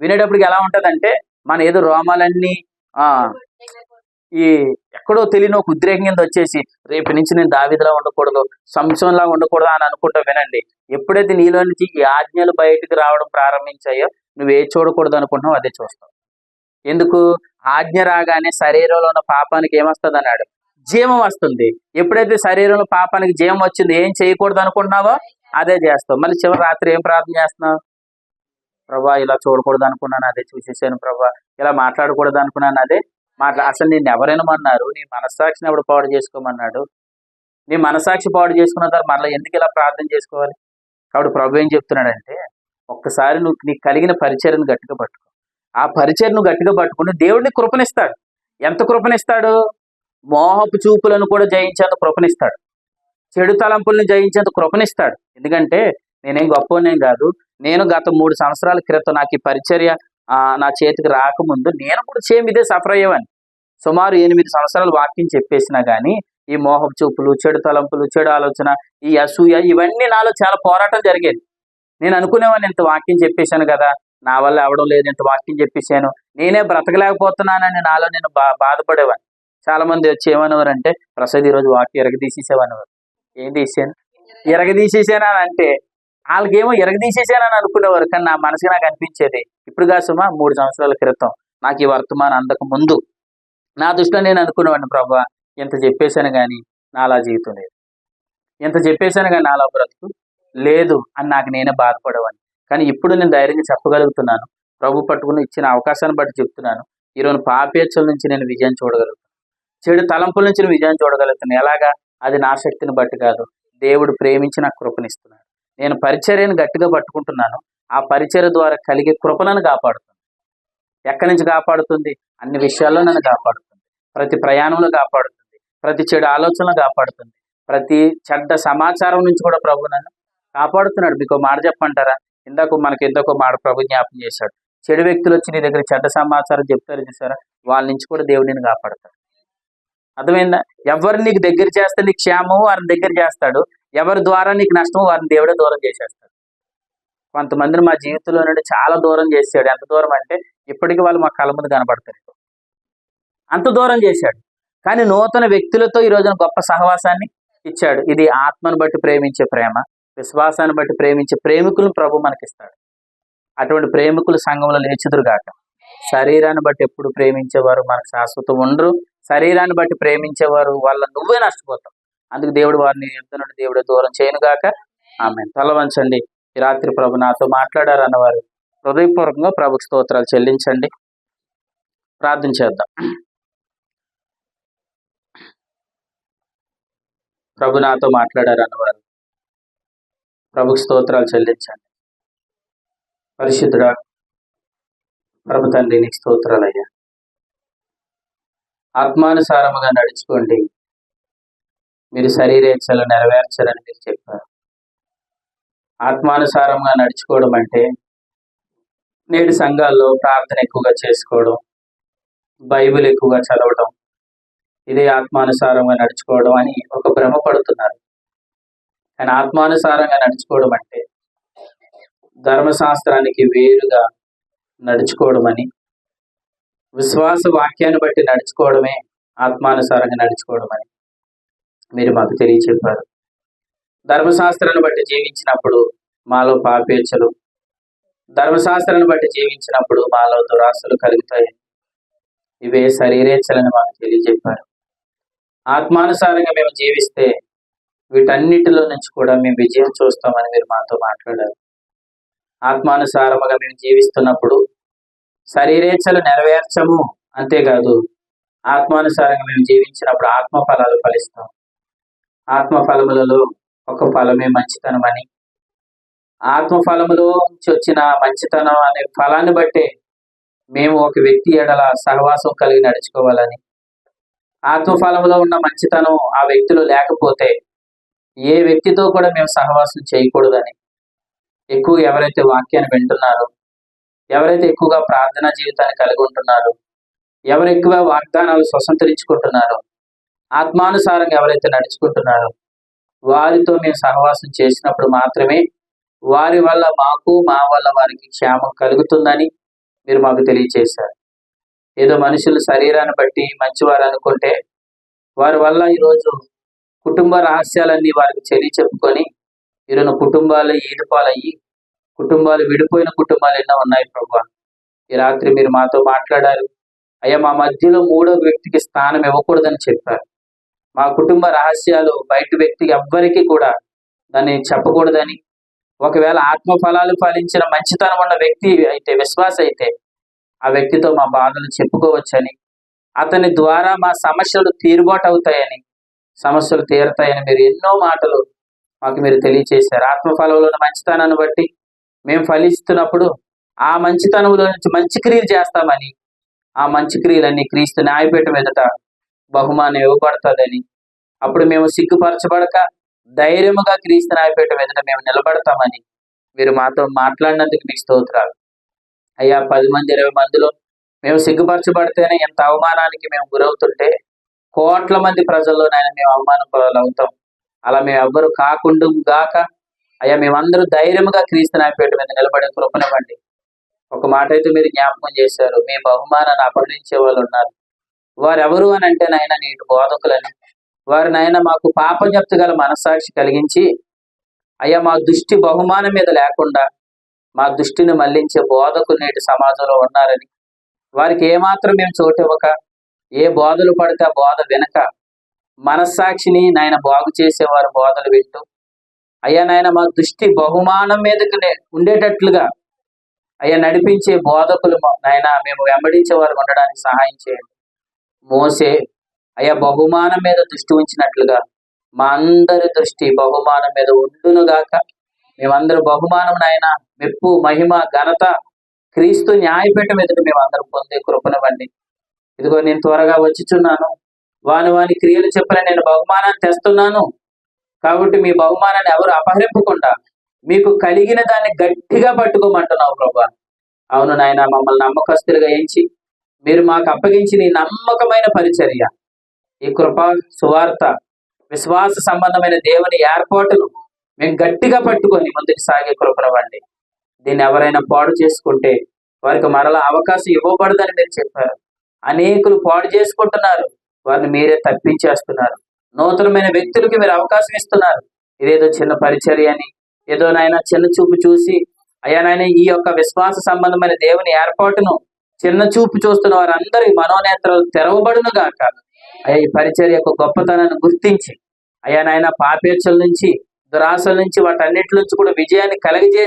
వినేటప్పటికి ఎలా ఉంటుందంటే మన ఏదో రోమాలన్నీ ఈ ఎక్కడో తెలియని ఒక ఉద్రేకం కింద వచ్చేసి రేపు నుంచి నేను దావీదులా ఉండకూడదు, సంసోన్లా ఉండకూడదు అని అనుకుంటా. వినండి, ఎప్పుడైతే నీలో నుంచి ఈ ఆజ్ఞలు బయటకు రావడం ప్రారంభించాయో నువ్వు ఏ చూడకూడదు అనుకుంటున్నావు అదే చూస్తావు. ఎందుకు? ఆజ్ఞ రాగానే శరీరంలో ఉన్న పాపానికి ఏమొస్తుంది అన్నాడు? జీవం వస్తుంది. ఎప్పుడైతే శరీరంలో పాపానికి జీవం వచ్చింది, ఏం చేయకూడదు అనుకుంటున్నావో అదే చేస్తావు. మళ్ళీ చివరి రాత్రి ఏం ప్రార్థన చేస్తున్నావు? ప్రభా ఇలా చూడకూడదు అనుకున్నాను, అదే చూసేసాను. ప్రభా ఇలా మాట్లాడకూడదు అనుకున్నాను, అదే అసలు నేను ఎవరైనామన్నారు? నీ మనస్సాక్షిని ఎవడు పాడు చేసుకోమన్నాడు? నీ మనస్సాక్షి పాడు చేసుకున్న తర్వాత మరలా ఎందుకు ఇలా ప్రార్థన చేసుకోవాలి? కాబట్టి ప్రభు ఏం చెప్తున్నాడంటే, ఒక్కసారి నువ్వు నీకు కలిగిన పరిచర్యను గట్టిగా పట్టుకో. ఆ పరిచర్యను గట్టిగా పట్టుకుని దేవుడిని కృపనిస్తాడు. ఎంత కృపనిస్తాడు? మోహపు చూపులను కూడా జయించేంత కృపనిస్తాడు. చెడు తలంపుల్ని జయించేంత కృపనిస్తాడు. ఎందుకంటే నేనేం గొప్పనేం కాదు. నేను గత 3 సంవత్సరాల క్రితం నాకు ఈ పరిచర్య నా చేతికి రాకముందు నేను కూడా సేమ్ ఇదే సఫర్ అయ్యేవాడిని. సుమారు 8 సంవత్సరాలు వాక్యం చెప్పేసినా కానీ ఈ మోహపు చూపులు, చెడు తలంపులు, చెడు ఆలోచన, ఈ అసూయ, ఇవన్నీ నాలో చాలా పోరాటం జరిగేది. నేను అనుకునేవాడిని, ఇంత వాక్యం చెప్పేశాను కదా, నా వల్ల అవడం లేదు, ఇంత వాక్యం చెప్పేశాను, నేనే బ్రతకలేకపోతున్నానని నాలో నేను బాధపడేవాడిని. చాలా మంది వచ్చి ఏమనేవారంటే, ప్రసాద్ ఈరోజు వాక్యం ఎరగదీసేసేవనేవారు. ఏం తీసాను? ఎరగదీసేసాను అని అంటే వాళ్ళకేమో ఎరగదీసేసానని అనుకునేవారు. కానీ నా మనసుకి నాకు అనిపించేది, ఇప్పుడు కాదు సుమా 3 సంవత్సరాల క్రితం నాకు ఈ వర్తమానం అందక ముందు నా దృష్టిలో నేను అనుకునేవాడిని, ప్రభా ఎంత చెప్పేశాను కానీ నాలా జీవితం లేదు, ఎంత చెప్పేశాను కానీ నాలా బ్రతుకు లేదు అని నాకు నేనే బాధపడేవాడిని. కానీ ఇప్పుడు నేను ధైర్యంగా చెప్పగలుగుతున్నాను. ప్రభు పట్టుకుని ఇచ్చిన అవకాశాన్ని బట్టి చెప్తున్నాను. ఈరోజు పాపేచ్ఛల నుంచి నేను విజయం చూడగలుగుతాను, చెడు తలంపుల నుంచి నేను విజయం చూడగలుగుతాను. ఎలాగా? అది నా శక్తిని బట్టి కాదు, దేవుడు ప్రేమించి నాకు కృపనిస్తున్నాడు. నేను పరిచర్యను గట్టిగా పట్టుకుంటున్నాను. ఆ పరిచర్య ద్వారా కలిగే కృపలను కాపాడుతుంది. ఎక్కడి నుంచి కాపాడుతుంది? అన్ని విషయాల్లో నన్ను కాపాడుతుంది. ప్రతి ప్రయాణంలో కాపాడుతుంది. ప్రతి చెడు ఆలోచనలు కాపాడుతుంది. ప్రతి చెడ్డ సమాచారం నుంచి కూడా ప్రభు నన్ను కాపాడుతున్నాడు. మీకు మాట చెప్పంటారా? మనకి ఎందకో మాట ప్రభు జ్ఞాపం చేశాడు. చెడు వ్యక్తులు వచ్చి నీ దగ్గర చెడ్డ సమాచారం చెప్తారు చూసారా, వాళ్ళ నుంచి కూడా దేవుడు నేను కాపాడతాడు. అర్థమైందా? ఎవరు నీకు దగ్గర చేస్తే నీకు క్షేమం వారిని దగ్గర చేస్తాడు, ఎవరి ద్వారా నీకు నష్టమో వారిని దేవుడే దూరం చేసేస్తాడు. కొంతమందిని మా జీవితంలో నుండి చాలా దూరం చేశాడు. ఎంత దూరం అంటే ఇప్పటికీ వాళ్ళు మా కళ్ళ ముందు కనబడతారు. అంత దూరం చేశాడు. కానీ నూతన వ్యక్తులతో ఈ రోజున గొప్ప సహవాసాన్ని ఇచ్చాడు. ఇది ఆత్మను బట్టి ప్రేమించే ప్రేమ, విశ్వాసాన్ని బట్టి ప్రేమించే ప్రేమికులను ప్రభు మనకిస్తాడు. అటువంటి ప్రేమికులు సంఘంలో లేచుదురుగాక. శరీరాన్ని బట్టి ఎప్పుడు ప్రేమించేవారు మనకు శాశ్వతం ఉండరు. శరీరాన్ని బట్టి ప్రేమించేవారు వాళ్ళ నువ్వే నష్టపోతావు. అందుకు దేవుడు వారిని యుద్ధ నుండి దేవుడే దూరం చేయనుగాక. ఆమేన్. తల వంచండి. ఈ రాత్రి ప్రభు నాతో మాట్లాడారు అన్నవారు హృదయపూర్వకంగా ప్రభుకు స్తోత్రాలు చెల్లించండి. ప్రార్థన చేద్దాం. ప్రభు నాతో మాట్లాడారు అన్నవారు ప్రభుకు స్తోత్రాలు చెల్లించండి. పరిశుద్ధుడా ప్రభు తండ్రి నీకు స్తోత్రాలయ్యా. ఆత్మానుసారముగా నడుచుకోండి, మీరు శరీరేచ్ఛలు నెరవేర్చాలని మీరు చెప్పారు. ఆత్మానుసారంగా నడుచుకోవడం అంటే నేడు సంఘాల్లో ప్రార్థన ఎక్కువగా చేసుకోవడం, బైబిల్ ఎక్కువగా చదవడం, ఇదే ఆత్మానుసారంగా నడుచుకోవడం అని ఒక భ్రమ పడుతున్నారు. కానీ ఆత్మానుసారంగా నడుచుకోవడం అంటే ధర్మశాస్త్రానికి వేరుగా నడుచుకోవడం అని, విశ్వాస వాక్యాన్ని బట్టి నడుచుకోవడమే ఆత్మానుసారంగా నడుచుకోవడం అని మీరు మాకు తెలియచెప్పారు. ధర్మశాస్త్రాన్ని బట్టి జీవించినప్పుడు మాలో పాపేచ్ఛలు, ధర్మశాస్త్రాన్ని బట్టి జీవించినప్పుడు మాలో దురాశలు కలుగుతాయి. ఇవే శరీరేచ్ఛలని మాకు తెలియజెప్పారు. ఆత్మానుసారంగా మేము జీవిస్తే వీటన్నిటిలో నుంచి కూడా మేము విజయం చూస్తామని మీరు మాతో మాట్లాడారు. ఆత్మానుసారముగా మేము జీవిస్తున్నప్పుడు శరీరేచ్ఛలు నెరవేర్చము, అంతేకాదు ఆత్మానుసారంగా మేము జీవించినప్పుడు ఆత్మ ఫలాలు ఫలిస్తాం. ఆత్మ ఫలములలో ఒక ఫలమే మంచితనం అని, ఆత్మ ఫలములో నుంచి వచ్చిన మంచితనం అనే ఫలాన్ని బట్టే మేము ఒక వ్యక్తి ఎడల సహవాసం కలిగి నడుచుకోవాలని, ఆత్మఫలములో ఉన్న మంచితనం ఆ వ్యక్తిలో లేకపోతే ఏ వ్యక్తితో కూడా మేము సహవాసం చేయకూడదని, ఎక్కువ ఎవరైతే వాక్యాన్ని వింటున్నారో, ఎవరైతే ఎక్కువగా ప్రార్థనా జీవితాన్ని కలిగి ఉంటున్నారో, ఎవరు ఎక్కువ వాగ్దానాలు స్వతంత్రించుకుంటున్నారో, ఆత్మానుసారంగా ఎవరైతే నడుచుకుంటున్నారో వారితో మేము సహవాసం చేసినప్పుడు మాత్రమే వారి వల్ల మాకు, మా వల్ల వారికి క్షేమం కలుగుతుందని మీరు మాకు తెలియచేశారు. ఏదో మనుషులు శరీరాన్ని బట్టి మంచివారు అనుకుంటే వారి వల్ల ఈరోజు కుటుంబ రహస్యాలన్నీ వారికి చెప్పుకొని ఈరోజు కుటుంబాలు ఈదుపాలయ్యి, కుటుంబాలు విడిపోయిన కుటుంబాలు ఎన్నో ఉన్నాయి ప్రభువా. ఈ రాత్రి మీరు మాతో మాట్లాడారు. అయ్యా, మా మధ్యలో మూడో వ్యక్తికి స్థానం ఇవ్వకూడదని చెప్పారు. మా కుటుంబ రహస్యాలు బయట వ్యక్తికి ఎవ్వరికి కూడా దాన్ని చెప్పకూడదని, ఒకవేళ ఆత్మ ఫలాలు ఫలించిన మంచితనం ఉన్న వ్యక్తి అయితే, విశ్వాస అయితే, ఆ వ్యక్తితో మా బాధలు చెప్పుకోవచ్చని, అతని ద్వారా మా సమస్యలు తీరుబాటు అవుతాయని, సమస్యలు తీరుతాయని మీరు ఎన్నో మాటలు మాకు మీరు తెలియచేశారు. ఆత్మఫలంలో ఉన్న మంచితనాన్ని బట్టి మేము ఫలిస్తున్నప్పుడు ఆ మంచితనంలో నుంచి మంచి క్రియలు చేస్తామని, ఆ మంచి క్రియలన్నీ క్రీస్తు న్యాయపీఠం ఎదుట బహుమానం ఇవ్వబడుతుందని, అప్పుడు మేము సిగ్గుపరచబడక ధైర్యముగా క్రీస్తు న్యాయపీఠం ఎదుట మేము నిలబడతామని మీరు మాతో మాట్లాడినందుకు మీకు స్తోత్రాలు. అయ్యా, 10 మంది 20 మందిలో మేము సిగ్గుపరచబడితేనే ఎంత అవమానానికి మేము గురవుతుంటే, కోట్ల మంది ప్రజల్లోనైనా మేము అవమానం అవుతాం. అలా మేము ఎవ్వరు కాకుండా గాక అయ్యా, మేమందరూ ధైర్యముగా క్రీస్తు న్యాయపీఠం మీద నిలబడే కృపనివ్వండి. ఒక మాట అయితే మీరు జ్ఞాపకం చేశారు, మీ బహుమానాన్ని అపహరించే వాళ్ళు ఉన్నారు. వారు ఎవరు అని అంటే నాయన నీటి బోధకులని, వారు నాయన మాకు పాపం చెప్తగల మనస్సాక్షి కలిగించి అయ్యా మా దృష్టి బహుమానం మీద లేకుండా మా దృష్టిని మళ్లించే బోధకులు నేటి సమాజంలో ఉన్నారని, వారికి ఏమాత్రం మేము చోటివ్వక ఏ బోధలు పడితే ఆ బోధ వినక మనస్సాక్షిని నాయన బాగు చేసేవారు బోధలు వింటూ అయ్యా నాయన మా దృష్టి బహుమానం మీదకి ఉండేటట్లుగా అయ్యా నడిపించే బోధకులు నాయన మేము వెంబడించే వారు ఉండడానికి సహాయం చేయండి. మోసే అయ్యా బహుమానం మీద దృష్టి ఉంచినట్లుగా మా అందరి దృష్టి బహుమానం మీద ఉండునుగాక. మేమందరూ బహుమానం నాయన మెప్పు, మహిమ, ఘనత క్రీస్తు న్యాయపీఠం ఎదుట మేమందరం పొందే కృపనివ్వండి. ఇదిగో నేను త్వరగా వచ్చిచున్నాను, వాని క్రియలు చెప్పిన నేను బహుమానాన్ని తెస్తున్నాను. కాబట్టి మీ బహుమానాన్ని ఎవరు అపహరింపకుండా మీకు కలిగిన దాన్ని గట్టిగా పట్టుకోమంటున్నావు ప్రభా. అవును నాయన, మమ్మల్ని నమ్మకస్తులుగా ఎంచి మీరు మాకు అప్పగించిన ఈ నమ్మకమైన పరిచర్య, ఈ కృపా సువార్త, విశ్వాస సంబంధమైన దేవుని ఏర్పాటును మేము గట్టిగా పట్టుకొని ముందుకు సాగే కృపనివ్వండి. దీన్ని ఎవరైనా పాడు చేసుకుంటే వారికి మరలా అవకాశం ఇవ్వబడదని మీరు చెప్పారు. అనేకులు పాడు చేసుకుంటున్నారు, వారిని మీరే తప్పించేస్తున్నారు. నూతనమైన వ్యక్తులకి మీరు అవకాశం ఇస్తున్నారు. ఇదేదో చిన్న పరిచర్య అని, ఏదో నాయన చిన్న చూపు చూసి అయ్యా నాయన ఈ యొక్క విశ్వాస సంబంధమైన దేవుని ఏర్పాటును చిన్న చూపు చూస్తున్న వారందరి మనోనేత్రాలు తెరవబడును గాక. అయ్యా, ఈ పరిచర్య యొక్క గొప్పతనాన్ని గుర్తించి అయ్యా నాయన పాపేచ్ఛల నుంచి, దురాశల నుంచి, వాటన్నిటి నుంచి కూడా విజయాన్ని కలిగజేసి